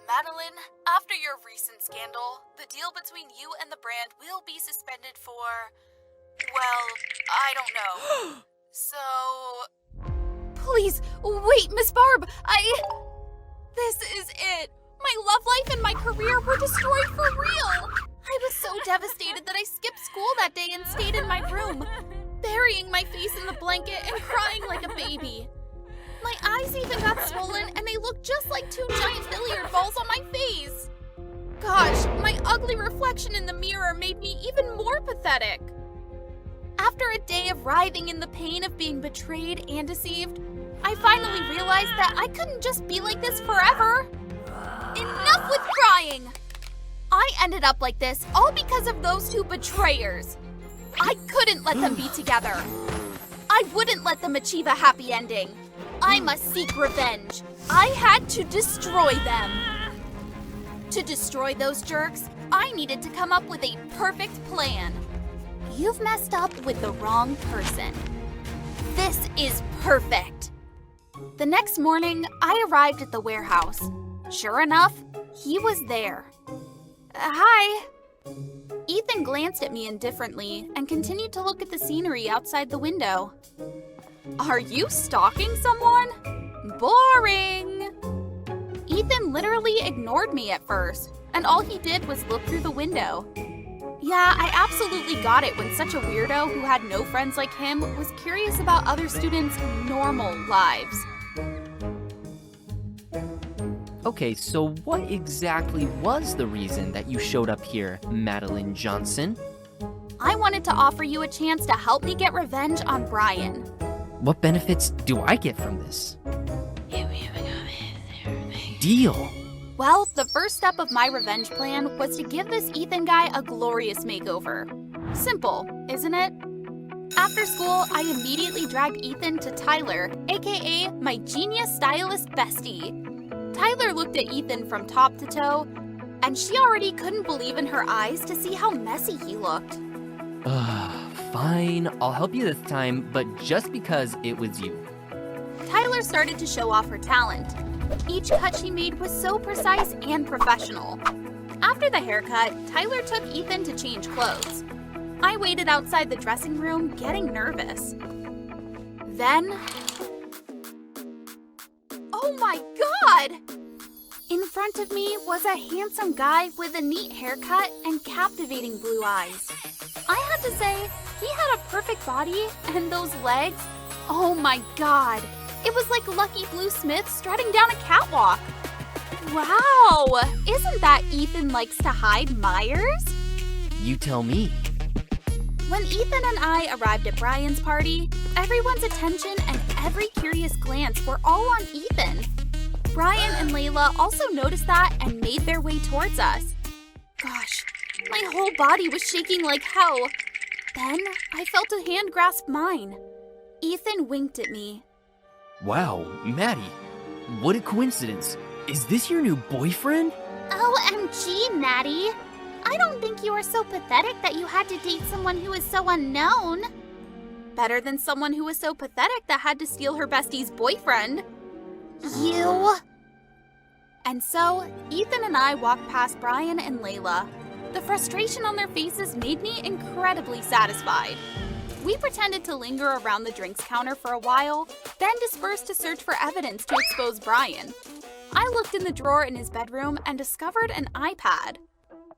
Madeline, after your recent scandal, the deal between you and the brand will be suspended for, well, I don't know. So... Please, wait, Miss Barb, This is it. My love life and my career were destroyed for real. I was so devastated that I skipped school that day and stayed in my room, burying my face in the blanket and crying like a baby. My eyes even got swollen and they looked just like two giant billiard balls on my face. Gosh, my ugly reflection in the mirror made me even more pathetic. After a day of writhing in the pain of being betrayed and deceived, I finally realized that I couldn't just be like this forever. Enough with crying! I ended up like this all because of those two betrayers. I couldn't let them be together. I wouldn't let them achieve a happy ending. I must seek revenge. I had to destroy them. To destroy those jerks, I needed to come up with a perfect plan. You've messed up with the wrong person. This is perfect. The next morning, I arrived at the warehouse. Sure enough, he was there. Hi. Ethan glanced at me indifferently and continued to look at the scenery outside the window. Are you stalking someone? Boring. Ethan literally ignored me at first, and all he did was look through the window. Yeah, I absolutely got it when such a weirdo who had no friends like him was curious about other students' normal lives. Okay, so what exactly was the reason that you showed up here, Madeline Johnson? I wanted to offer you a chance to help me get revenge on Brian. What benefits do I get from this? Deal. Well, the first step of my revenge plan was to give this Ethan guy a glorious makeover. Simple, isn't it? After school, I immediately dragged Ethan to Tyler, aka my genius stylist bestie. Tyler looked at Ethan from top to toe, and she already couldn't believe in her eyes to see how messy he looked. Fine, I'll help you this time, but just because it was you. Tyler started to show off her talent. Each cut she made was so precise and professional. After the haircut, Tyler took Ethan to change clothes. I waited outside the dressing room, getting nervous. Then... Oh my God! In front of me was a handsome guy with a neat haircut and captivating blue eyes. I had to say, he had a perfect body, and those legs, oh my god. It was like Lucky Blue Smith strutting down a catwalk. Wow, isn't that Ethan likes to hide Myers? You tell me. When Ethan and I arrived at Brian's party, everyone's attention and every curious glance were all on Ethan. Brian and Layla also noticed that and made their way towards us. Gosh, my whole body was shaking like hell. Then I felt a hand grasp mine. Ethan winked at me. Wow, Maddie, what a coincidence. Is this your new boyfriend? OMG, Maddie. I don't think you are so pathetic that you had to date someone who is so unknown. Better than someone who was so pathetic that had to steal her bestie's boyfriend. You. And so, Ethan and I walked past Brian and Layla. The frustration on their faces made me incredibly satisfied. We pretended to linger around the drinks counter for a while, then dispersed to search for evidence to expose Brian. I looked in the drawer in his bedroom and discovered an iPad.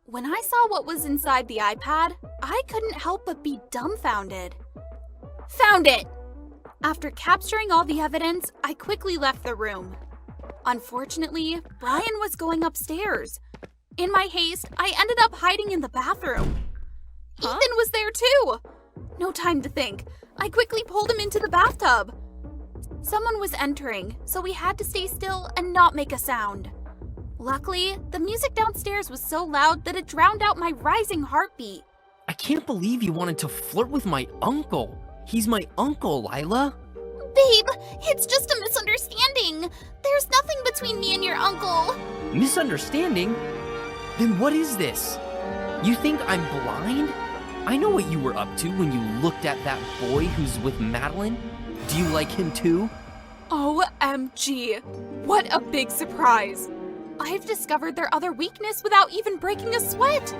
When I saw what was inside the iPad, I couldn't help but be dumbfounded. Found it! After capturing all the evidence, I quickly left the room. Unfortunately, Brian was going upstairs. In my haste, I ended up hiding in the bathroom. Ethan was there too! No time to think. I quickly pulled him into the bathtub. Someone was entering, so we had to stay still and not make a sound. Luckily, the music downstairs was so loud that it drowned out my rising heartbeat. I can't believe you wanted to flirt with my uncle. He's my uncle, Lila. Babe, it's just a misunderstanding. There's nothing between me and your uncle. Misunderstanding? Then what is this? You think I'm blind? I know what you were up to when you looked at that boy who's with Madeline. Do you like him too? OMG, what a big surprise. I've discovered their other weakness without even breaking a sweat.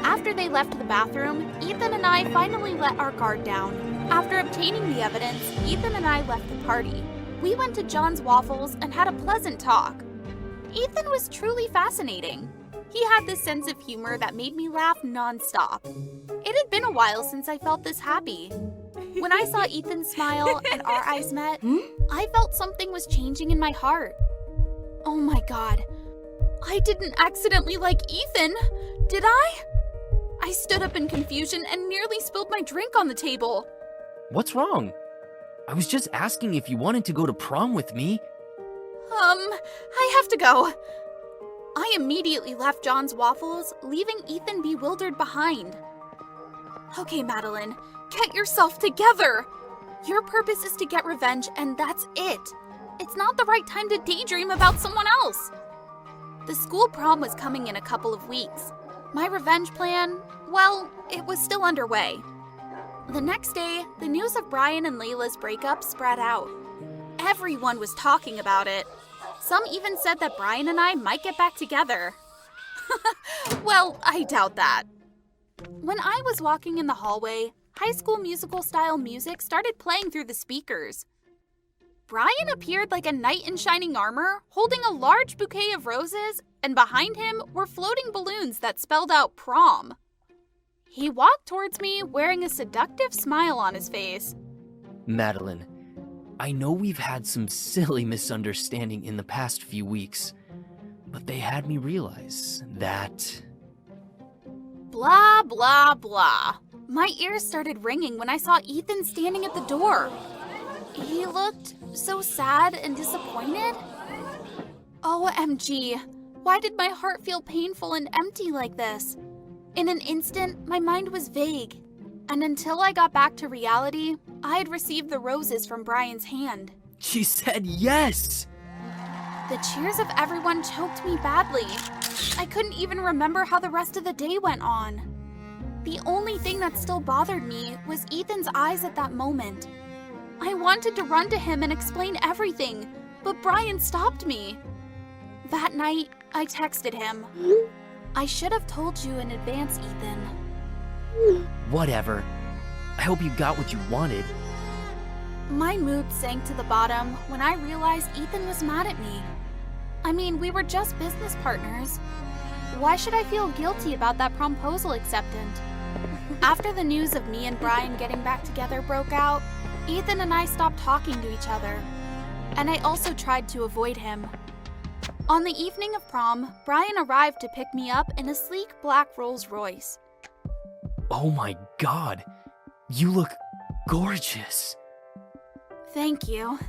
After they left the bathroom, Ethan and I finally let our guard down. After obtaining the evidence, Ethan and I left the party. We went to John's Waffles and had a pleasant talk. Ethan was truly fascinating. He had this sense of humor that made me laugh nonstop. It had been a while since I felt this happy. When I saw Ethan smile and our eyes met, I felt something was changing in my heart. Oh my god, I didn't accidentally like Ethan, did I? I stood up in confusion and nearly spilled my drink on the table. What's wrong? I was just asking if you wanted to go to prom with me. I have to go. I immediately left John's Waffles, leaving Ethan bewildered behind. Okay, Madeline, get yourself together. Your purpose is to get revenge, and that's it. It's not the right time to daydream about someone else. The school prom was coming in a couple of weeks. My revenge plan, well, it was still underway. The next day, the news of Brian and Layla's breakup spread out. Everyone was talking about it. Some even said that Brian and I might get back together. Well, I doubt that. When I was walking in the hallway, High School Musical style music started playing through the speakers. Brian appeared like a knight in shining armor, holding a large bouquet of roses, and behind him were floating balloons that spelled out prom. He walked towards me wearing a seductive smile on his face. Madeline, I know we've had some silly misunderstanding in the past few weeks, but they had me realize that... Blah, blah, blah. My ears started ringing when I saw Ethan standing at the door. He looked so sad and disappointed. OMG, why did my heart feel painful and empty like this? In an instant, my mind was vague, and until I got back to reality, I had received the roses from Brian's hand. She said yes! The cheers of everyone choked me badly. I couldn't even remember how the rest of the day went on. The only thing that still bothered me was Ethan's eyes at that moment. I wanted to run to him and explain everything, but Brian stopped me. That night, I texted him. I should have told you in advance, Ethan. Whatever. I hope you got what you wanted. My mood sank to the bottom when I realized Ethan was mad at me. I mean, we were just business partners. Why should I feel guilty about that promposal acceptance? After the news of me and Brian getting back together broke out, Ethan and I stopped talking to each other. And I also tried to avoid him. On the evening of prom, Brian arrived to pick me up in a sleek black Rolls Royce. Oh my god, you look gorgeous. Thank you.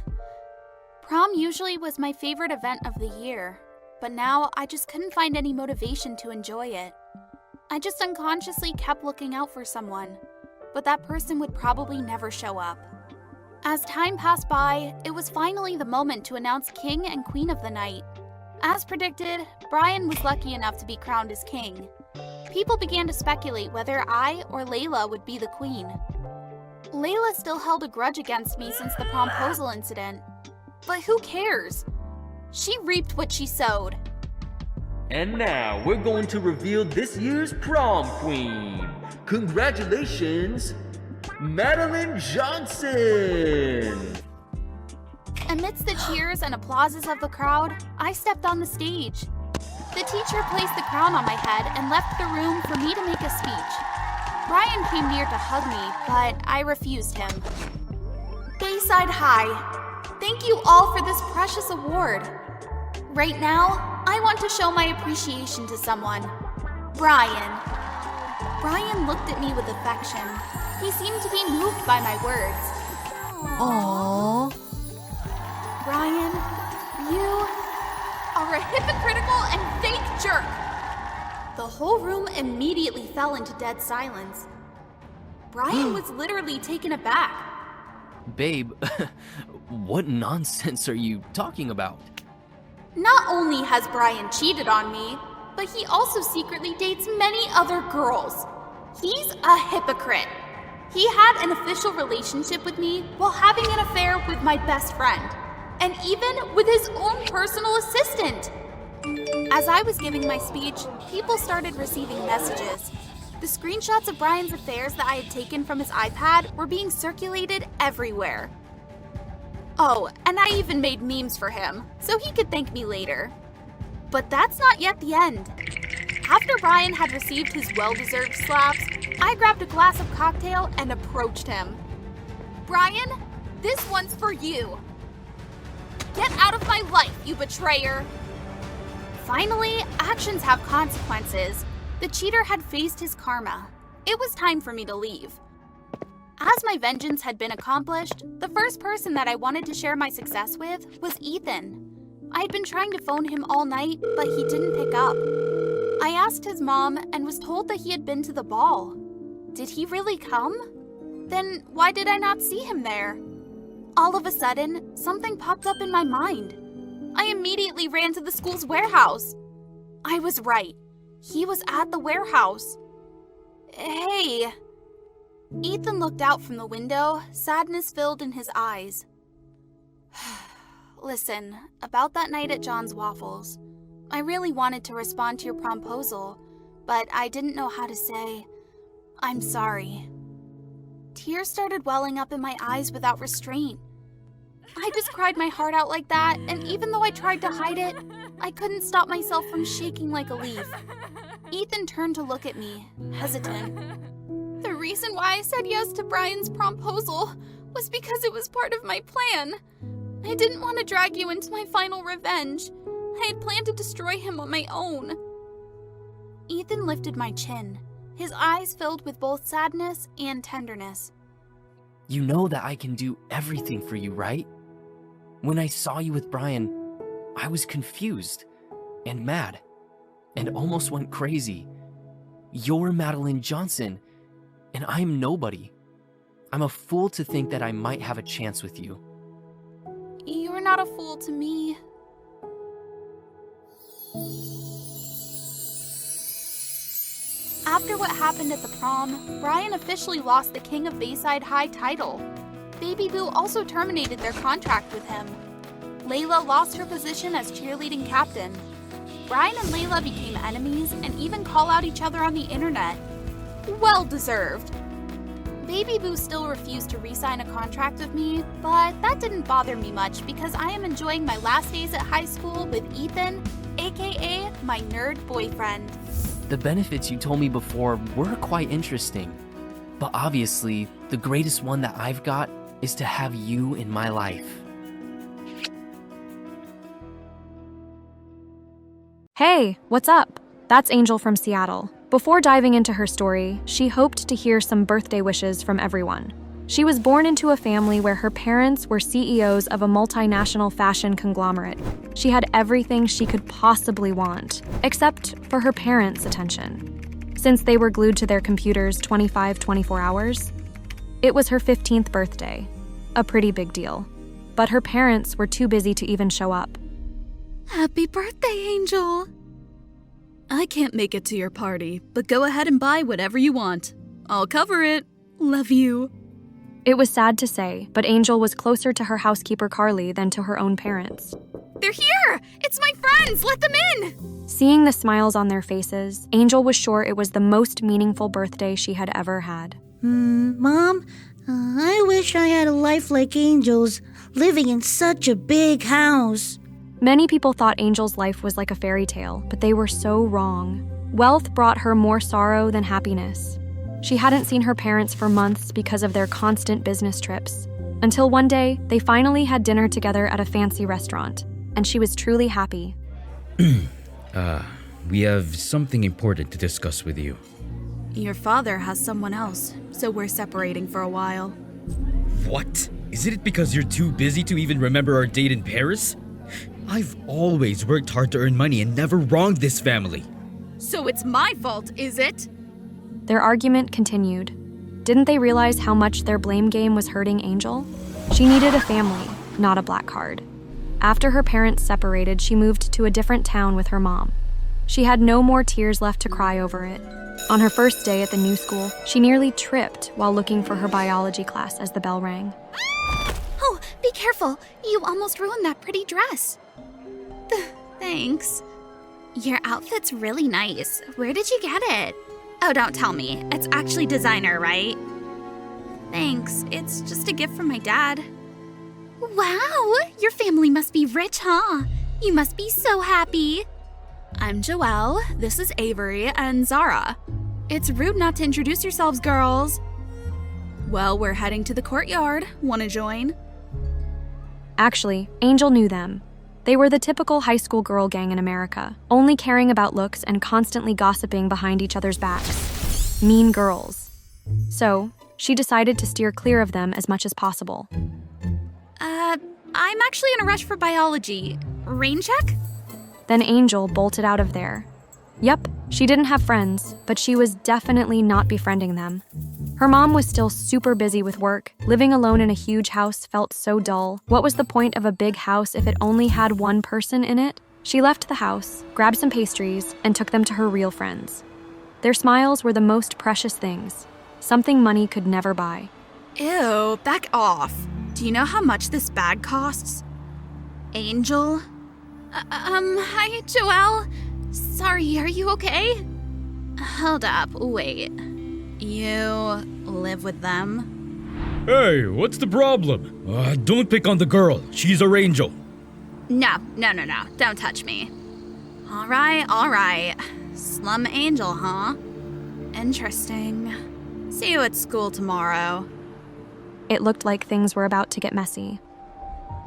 Prom usually was my favorite event of the year, but now I just couldn't find any motivation to enjoy it. I just unconsciously kept looking out for someone, but that person would probably never show up. As time passed by, it was finally the moment to announce king and queen of the night. As predicted, Brian was lucky enough to be crowned as king. People began to speculate whether I or Layla would be the queen. Layla still held a grudge against me since the promposal incident. But who cares? She reaped what she sowed. And now we're going to reveal this year's prom queen. Congratulations, Madeline Johnson! Amidst the cheers and applauses of the crowd, I stepped on the stage. The teacher placed the crown on my head and left the room for me to make a speech. Brian came near to hug me, but I refused him. Bayside High, thank you all for this precious award. Right now, I want to show my appreciation to someone. Brian. Brian looked at me with affection. He seemed to be moved by my words. Aww. Brian, you are a hypocritical and fake jerk. The whole room immediately fell into dead silence. Brian was literally taken aback. Babe, what nonsense are you talking about? Not only has Brian cheated on me, but he also secretly dates many other girls. He's a hypocrite. He had an official relationship with me while having an affair with my best friend, and even with his own personal assistant. As I was giving my speech, people started receiving messages. The screenshots of Brian's affairs that I had taken from his iPad were being circulated everywhere. Oh, and I even made memes for him, so he could thank me later. But that's not yet the end. After Brian had received his well-deserved slaps, I grabbed a glass of cocktail and approached him. Brian, this one's for you. Get out of my life, you betrayer! Finally, actions have consequences. The cheater had faced his karma. It was time for me to leave. As my vengeance had been accomplished, the first person that I wanted to share my success with was Ethan. I had been trying to phone him all night, but he didn't pick up. I asked his mom and was told that he had been to the ball. Did he really come? Then why did I not see him there? All of a sudden, something popped up in my mind. I immediately ran to the school's warehouse. I was right. He was at the warehouse. Hey. Ethan looked out from the window, sadness filled in his eyes. Listen, about that night at John's Waffles, I really wanted to respond to your promposal, but I didn't know how to say, I'm sorry. Tears started welling up in my eyes without restraint. I just cried my heart out like that, and even though I tried to hide it, I couldn't stop myself from shaking like a leaf. Ethan turned to look at me, hesitant. The reason why I said yes to Brian's promposal was because it was part of my plan. I didn't want to drag you into my final revenge. I had planned to destroy him on my own. Ethan lifted my chin, his eyes filled with both sadness and tenderness. You know that I can do everything for you, right? When I saw you with Brian, I was confused and mad and almost went crazy. You're Madeline Johnson, and I'm nobody. I'm a fool to think that I might have a chance with you. You're not a fool to me. After what happened at the prom, Brian officially lost the King of Bayside High title. Baby Boo also terminated their contract with him. Layla lost her position as cheerleading captain. Brian and Layla became enemies and even call out each other on the internet. Well deserved. Baby Boo still refused to re-sign a contract with me, but that didn't bother me much because I am enjoying my last days at high school with Ethan, aka my nerd boyfriend. The benefits you told me before were quite interesting. But obviously, the greatest one that I've got is to have you in my life. Hey, what's up? That's Angel from Seattle. Before diving into her story, she hoped to hear some birthday wishes from everyone. She was born into a family where her parents were CEOs of a multinational fashion conglomerate. She had everything she could possibly want, except for her parents' attention. Since they were glued to their computers 24 hours, it was her 15th birthday. A pretty big deal. But her parents were too busy to even show up. Happy birthday, Angel! I can't make it to your party, but go ahead and buy whatever you want. I'll cover it. Love you. It was sad to say, but Angel was closer to her housekeeper Carly than to her own parents. They're here! It's my friends! Let them in! Seeing the smiles on their faces, Angel was sure it was the most meaningful birthday she had ever had. Mom, I wish I had a life like Angel's, living in such a big house. Many people thought Angel's life was like a fairy tale, but they were so wrong. Wealth brought her more sorrow than happiness. She hadn't seen her parents for months because of their constant business trips. Until one day, they finally had dinner together at a fancy restaurant, and she was truly happy. We have something important to discuss with you. Your father has someone else, so we're separating for a while. What? Isn't it because you're too busy to even remember our date in Paris? I've always worked hard to earn money and never wronged this family. So it's my fault, is it? Their argument continued. Didn't they realize how much their blame game was hurting Angel? She needed a family, not a black card. After her parents separated, she moved to a different town with her mom. She had no more tears left to cry over it. On her first day at the new school, she nearly tripped while looking for her biology class as the bell rang. Oh, be careful. You almost ruined that pretty dress. Thanks. Your outfit's really nice. Where did you get it? Oh, don't tell me. It's actually designer, right? Thanks. It's just a gift from my dad. Wow, your family must be rich, huh? You must be so happy. I'm Joelle, this is Avery, and Zara. It's rude not to introduce yourselves, girls. Well, we're heading to the courtyard. Wanna join? Actually, Angel knew them. They were the typical high school girl gang in America, only caring about looks and constantly gossiping behind each other's backs. Mean girls. So, she decided to steer clear of them as much as possible. I'm actually in a rush for biology. Rain check? Then Angel bolted out of there. Yep, she didn't have friends, but she was definitely not befriending them. Her mom was still super busy with work. Living alone in a huge house felt so dull. What was the point of a big house if it only had one person in it? She left the house, grabbed some pastries, and took them to her real friends. Their smiles were the most precious things, something money could never buy. Ew, back off. Do you know how much this bag costs? Angel? Hi, Joelle. Sorry, are you okay? Hold up, wait. You live with them? Hey, what's the problem? Don't pick on the girl. She's our angel. No. Don't touch me. All right. Slum angel, huh? Interesting. See you at school tomorrow. It looked like things were about to get messy.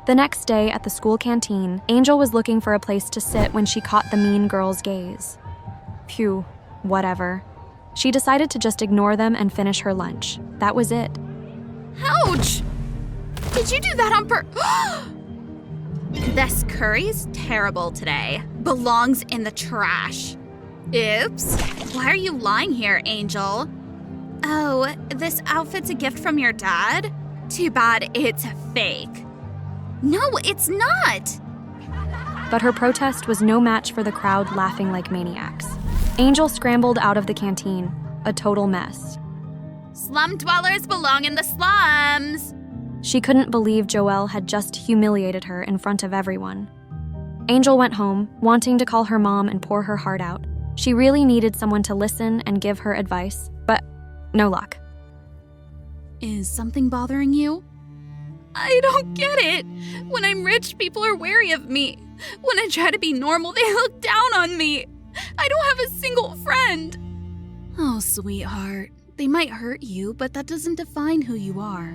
The next day at the school canteen, Angel was looking for a place to sit when she caught the mean girl's gaze. Phew, whatever. She decided to just ignore them and finish her lunch. That was it. Ouch! Did you do that on This curry's terrible today. Belongs in the trash. Oops. Why are you lying here, Angel? Oh, this outfit's a gift from your dad? Too bad it's fake. No, it's not! But her protest was no match for the crowd laughing like maniacs. Angel scrambled out of the canteen, a total mess. Slum dwellers belong in the slums! She couldn't believe Joelle had just humiliated her in front of everyone. Angel went home, wanting to call her mom and pour her heart out. She really needed someone to listen and give her advice, but no luck. Is something bothering you? I don't get it. When I'm rich, people are wary of me. When I try to be normal, they look down on me. I don't have a single friend. Oh, sweetheart. They might hurt you, but that doesn't define who you are.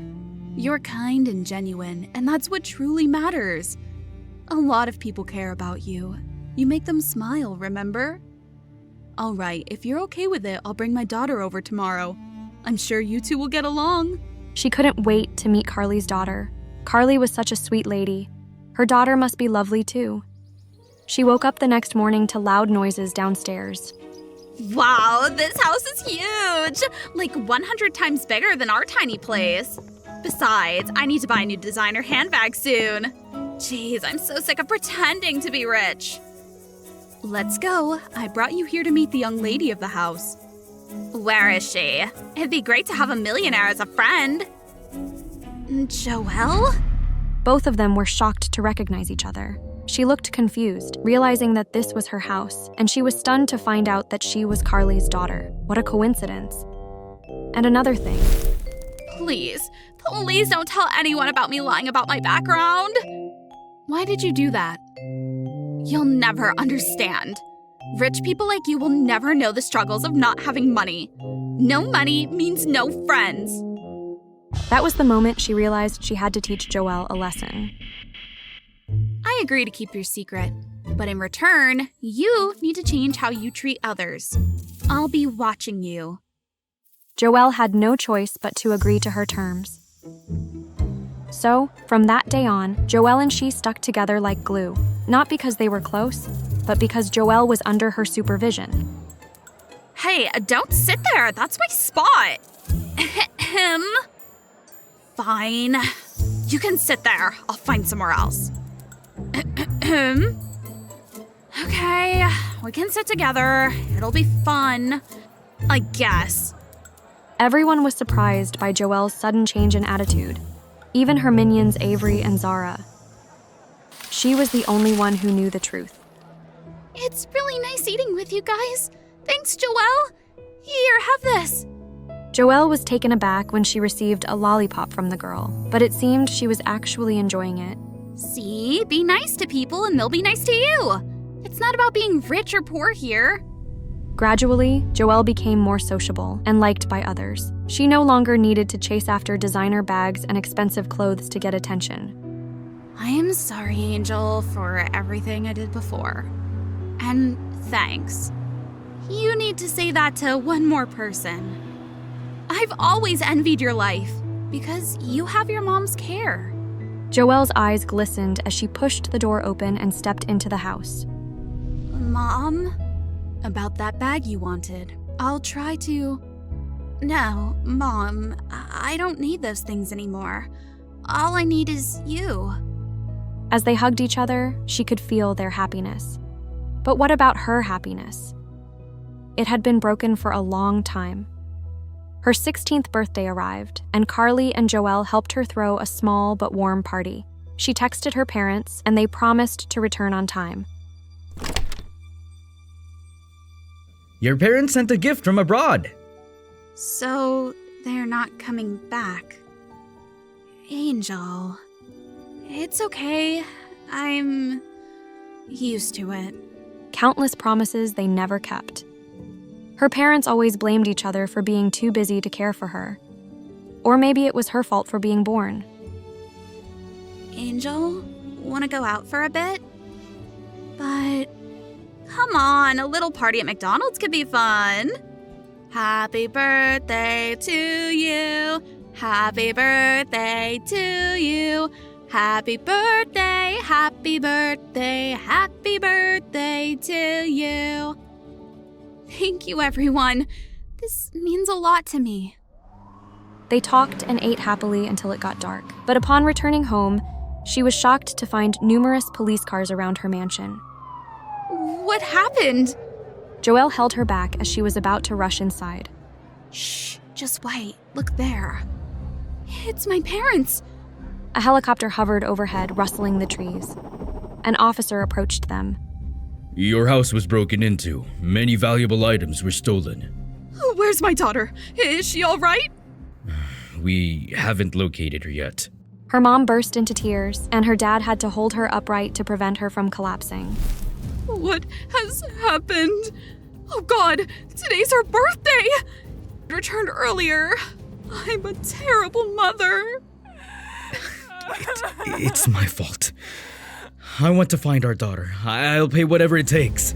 You're kind and genuine, and that's what truly matters. A lot of people care about you. You make them smile, remember? All right, if you're okay with it, I'll bring my daughter over tomorrow. I'm sure you two will get along. She couldn't wait to meet Carly's daughter. Carly was such a sweet lady. Her daughter must be lovely too. She woke up the next morning to loud noises downstairs. Wow, this house is huge! Like 100 times bigger than our tiny place. Besides, I need to buy a new designer handbag soon. Jeez, I'm so sick of pretending to be rich. Let's go. I brought you here to meet the young lady of the house. Where is she? It'd be great to have a millionaire as a friend. Joelle? Both of them were shocked to recognize each other. She looked confused, realizing that this was her house, and she was stunned to find out that she was Carly's daughter. What a coincidence. And another thing. Please don't tell anyone about me lying about my background. Why did you do that? You'll never understand. Rich people like you will never know the struggles of not having money. No money means no friends. That was the moment she realized she had to teach Joelle a lesson. I agree to keep your secret, but in return, you need to change how you treat others. I'll be watching you. Joelle had no choice but to agree to her terms. So, from that day on, Joelle and she stuck together like glue, not because they were close, but because Joelle was under her supervision. Hey, don't sit there. That's my spot. Fine. You can sit there. I'll find somewhere else. Okay, we can sit together. It'll be fun, I guess. Everyone was surprised by Joelle's sudden change in attitude, even her minions Avery and Zara. She was the only one who knew the truth. It's really nice eating with you guys. Thanks, Joelle. Here, have this. Joelle was taken aback when she received a lollipop from the girl, but it seemed she was actually enjoying it. See, be nice to people and they'll be nice to you. It's not about being rich or poor here. Gradually, Joelle became more sociable and liked by others. She no longer needed to chase after designer bags and expensive clothes to get attention. I am sorry, Angel, for everything I did before. And thanks. You need to say that to one more person. I've always envied your life because you have your mom's care. Joelle's eyes glistened as she pushed the door open and stepped into the house. Mom? About that bag you wanted. I'll try to... No, Mom, I don't need those things anymore. All I need is you. As they hugged each other, she could feel their happiness. But what about her happiness? It had been broken for a long time. Her 16th birthday arrived, and Carly and Joelle helped her throw a small but warm party. She texted her parents, and they promised to return on time. Your parents sent a gift from abroad. So, they're not coming back. Angel. It's okay. I'm used to it. Countless promises they never kept. Her parents always blamed each other for being too busy to care for her. Or maybe it was her fault for being born. Angel, wanna go out for a bit? But, come on, a little party at McDonald's could be fun. Happy birthday to you. Happy birthday to you. Happy birthday, happy birthday, happy birthday to you. Thank you, everyone. This means a lot to me. They talked and ate happily until it got dark. But upon returning home, she was shocked to find numerous police cars around her mansion. What happened? Joelle held her back as she was about to rush inside. Shh, just wait. Look there. It's my parents. A helicopter hovered overhead, rustling the trees. An officer approached them. Your house was broken into. Many valuable items were stolen. Where's my daughter? Is she all right? we haven't located her yet. Her mom burst into tears, and her dad had to hold her upright to prevent her from collapsing. What has happened? Oh God, today's her birthday! Returned earlier. I'm a terrible mother. It's my fault. I want to find our daughter. I'll pay whatever it takes.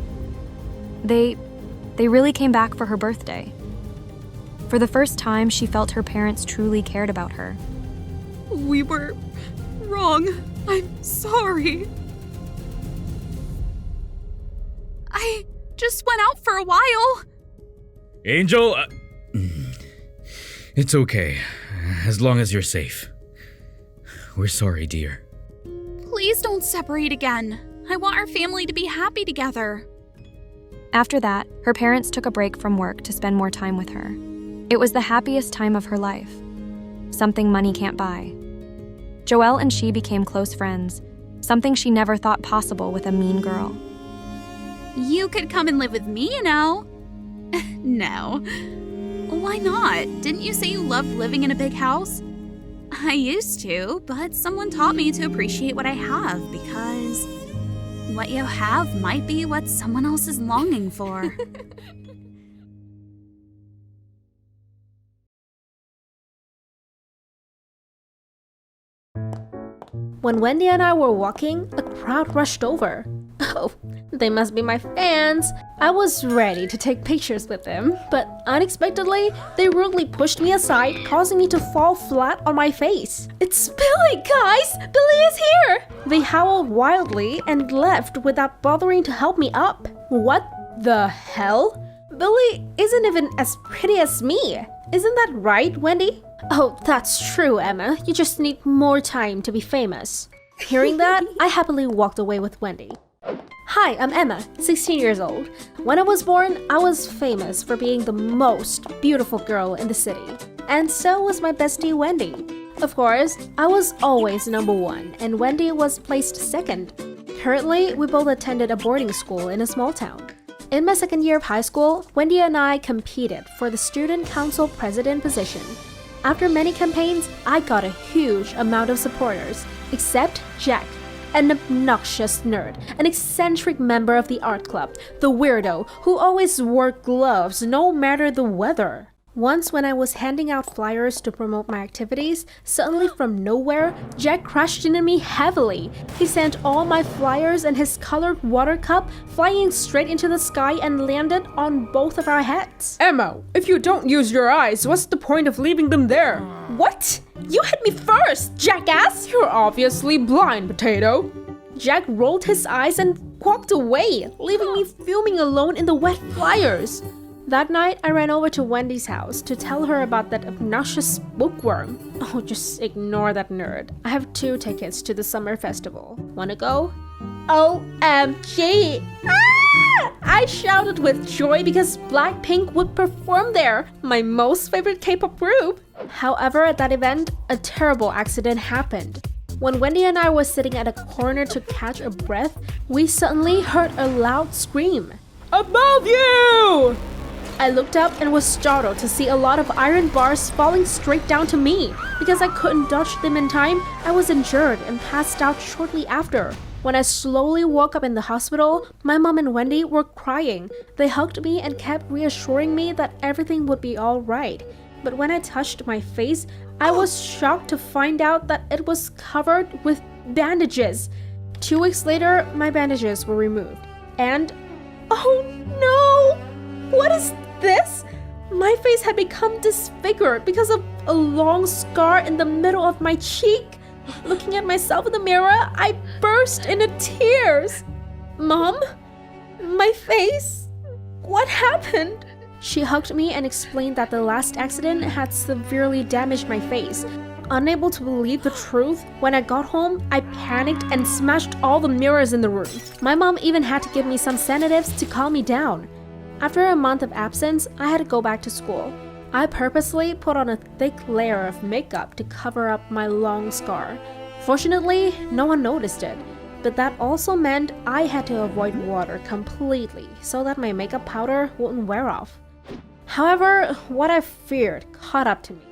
They really came back for her birthday. For the first time, she felt her parents truly cared about her. We were wrong. I'm sorry. I just went out for a while. Angel, it's okay, as long as you're safe. We're sorry, dear. Please don't separate again. I want our family to be happy together. After that, her parents took a break from work to spend more time with her. It was the happiest time of her life. Something money can't buy. Joelle and she became close friends, something she never thought possible with a mean girl. You could come and live with me, you know. No. Why not? Didn't you say you loved living in a big house? I used to, but someone taught me to appreciate what I have because what you have might be what someone else is longing for. When Wendy and I were walking, a crowd rushed over. Oh, they must be my fans. I was ready to take pictures with them, but unexpectedly, they rudely pushed me aside, causing me to fall flat on my face. It's Billy, guys! Billy is here! They howled wildly and left without bothering to help me up. What the hell? Billy isn't even as pretty as me. Isn't that right, Wendy? Oh, that's true, Emma. You just need more time to be famous. Hearing that, I happily walked away with Wendy. Hi, I'm Emma, 16 years old. When I was born, I was famous for being the most beautiful girl in the city. And so was my bestie, Wendy. Of course, I was always number one, and Wendy was placed second. Currently, we both attended a boarding school in a small town. In my second year of high school, Wendy and I competed for the student council president position. After many campaigns, I got a huge amount of supporters, except Jack, an obnoxious nerd, an eccentric member of the art club, the weirdo who always wore gloves no matter the weather. Once when I was handing out flyers to promote my activities, suddenly from nowhere, Jack crashed into me heavily. He sent all my flyers and his colored water cup flying straight into the sky and landed on both of our heads. Emma, if you don't use your eyes, what's the point of leaving them there? What? You hit me first, jackass! You're obviously blind, Potato. Jack rolled his eyes and walked away, leaving me fuming alone in the wet flyers. That night, I ran over to Wendy's house to tell her about that obnoxious bookworm. Oh, just ignore that nerd. I have 2 tickets to the summer festival. Wanna go? OMG! Ah! I shouted with joy because Blackpink would perform there, my most favorite K-pop group. However, at that event, a terrible accident happened. When Wendy and I were sitting at a corner to catch a breath, we suddenly heard a loud scream. Above you! I looked up and was startled to see a lot of iron bars falling straight down to me. Because I couldn't dodge them in time, I was injured and passed out shortly after. When I slowly woke up in the hospital, my mom and Wendy were crying. They hugged me and kept reassuring me that everything would be all right. But when I touched my face, I was shocked to find out that it was covered with bandages. 2 weeks later, my bandages were removed. And, oh no! What is this? My face had become disfigured because of a long scar in the middle of my cheek. Looking at myself in the mirror, I burst into tears. Mom? My face? What happened? She hugged me and explained that the last accident had severely damaged my face. Unable to believe the truth, when I got home, I panicked and smashed all the mirrors in the room. My mom even had to give me some sedatives to calm me down. After a month of absence, I had to go back to school. I purposely put on a thick layer of makeup to cover up my long scar. Fortunately, no one noticed it, but that also meant I had to avoid water completely so that my makeup powder wouldn't wear off. However, what I feared caught up to me.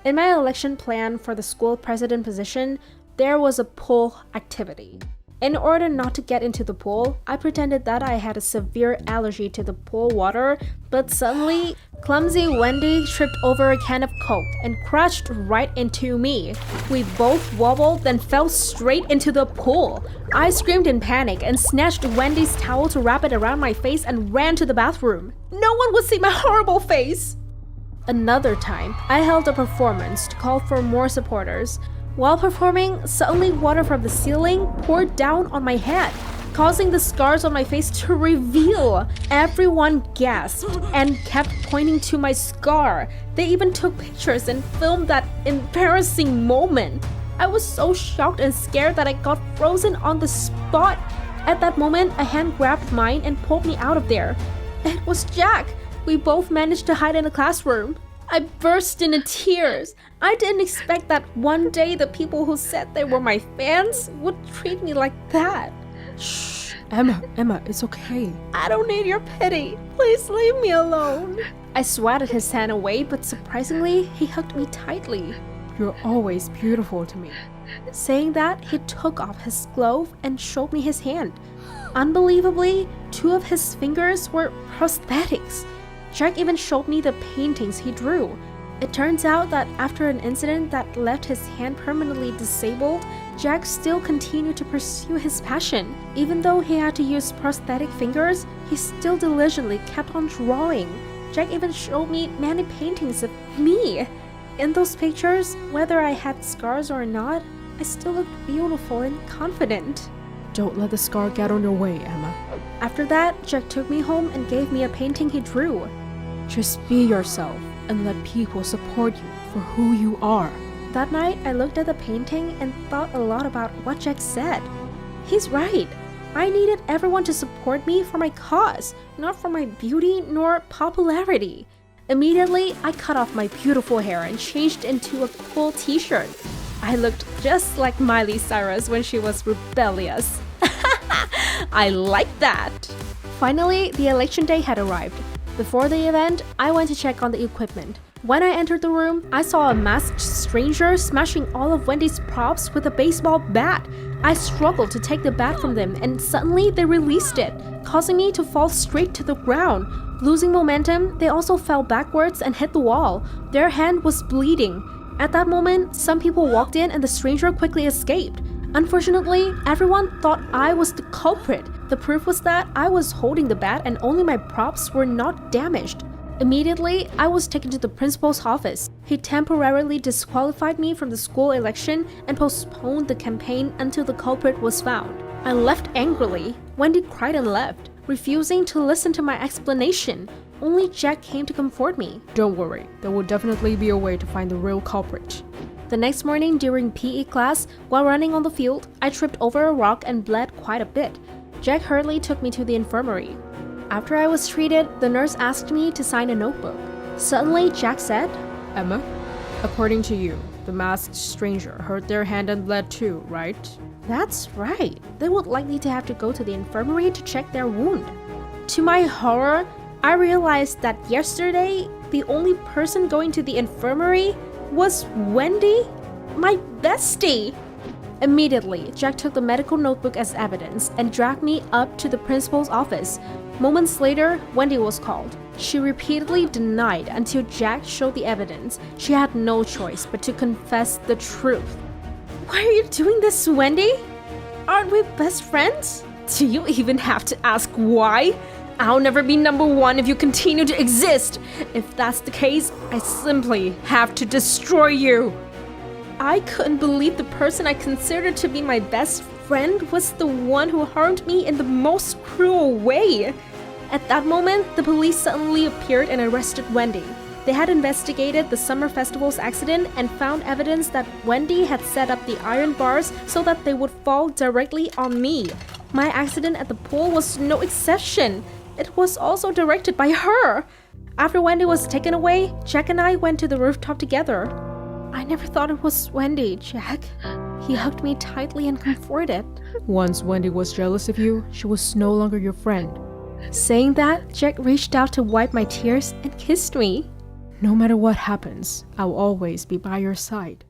In my election plan for the school president position, there was a pool activity. In order not to get into the pool, I pretended that I had a severe allergy to the pool water, but suddenly, clumsy Wendy tripped over a can of Coke and crashed right into me. We both wobbled, then fell straight into the pool. I screamed in panic and snatched Wendy's towel to wrap it around my face and ran to the bathroom. No one would see my horrible face! Another time, I held a performance to call for more supporters. While performing, suddenly water from the ceiling poured down on my head, causing the scars on my face to reveal. Everyone gasped and kept pointing to my scar. They even took pictures and filmed that embarrassing moment. I was so shocked and scared that I got frozen on the spot. At that moment, a hand grabbed mine and pulled me out of there. It was Jack. We both managed to hide in the classroom. I burst into tears. I didn't expect that one day the people who said they were my fans would treat me like that. Shh, Emma, it's okay. I don't need your pity. Please leave me alone. I swatted his hand away, but surprisingly, he hugged me tightly. You're always beautiful to me. Saying that, he took off his glove and showed me his hand. Unbelievably, 2 of his fingers were prosthetics. Jack even showed me the paintings he drew. It turns out that after an incident that left his hand permanently disabled, Jack still continued to pursue his passion. Even though he had to use prosthetic fingers, he still diligently kept on drawing. Jack even showed me many paintings of me. In those pictures, whether I had scars or not, I still looked beautiful and confident. Don't let the scar get on your way, Emma. After that, Jack took me home and gave me a painting he drew. Just be yourself and let people support you for who you are. That night, I looked at the painting and thought a lot about what Jack said. He's right. I needed everyone to support me for my cause, not for my beauty nor popularity. Immediately, I cut off my beautiful hair and changed into a cool t-shirt. I looked just like Miley Cyrus when she was rebellious. I like that! Finally, the election day had arrived. Before the event, I went to check on the equipment. When I entered the room, I saw a masked stranger smashing all of Wendy's props with a baseball bat. I struggled to take the bat from them, and suddenly they released it, causing me to fall straight to the ground. Losing momentum, they also fell backwards and hit the wall. Their hand was bleeding. At that moment, some people walked in and the stranger quickly escaped. Unfortunately, everyone thought I was the culprit. The proof was that I was holding the bat and only my props were not damaged. Immediately, I was taken to the principal's office. He temporarily disqualified me from the school election and postponed the campaign until the culprit was found. I left angrily. Wendy cried and left, refusing to listen to my explanation. Only Jack came to comfort me. Don't worry, there will definitely be a way to find the real culprit. The next morning during PE class, while running on the field, I tripped over a rock and bled quite a bit. Jack hurriedly took me to the infirmary. After I was treated, the nurse asked me to sign a notebook. Suddenly, Jack said, Emma, according to you, the masked stranger hurt their hand and bled too, right? That's right. They would likely to have to go to the infirmary to check their wound. To my horror, I realized that yesterday, the only person going to the infirmary was Wendy, my bestie. Immediately, Jack took the medical notebook as evidence and dragged me up to the principal's office. Moments later, Wendy was called. She repeatedly denied until Jack showed the evidence. She had no choice but to confess the truth. Why are you doing this, Wendy? Aren't we best friends? Do you even have to ask why? I'll never be number one if you continue to exist. If that's the case, I simply have to destroy you. I couldn't believe the person I considered to be my best friend was the one who harmed me in the most cruel way. At that moment, the police suddenly appeared and arrested Wendy. They had investigated the summer festival's accident and found evidence that Wendy had set up the iron bars so that they would fall directly on me. My accident at the pool was no exception. It was also directed by her. After Wendy was taken away, Jack and I went to the rooftop together. I never thought it was Wendy, Jack. He hugged me tightly and comforted. Once Wendy was jealous of you, she was no longer your friend. Saying that, Jack reached out to wipe my tears and kissed me. No matter what happens, I'll always be by your side.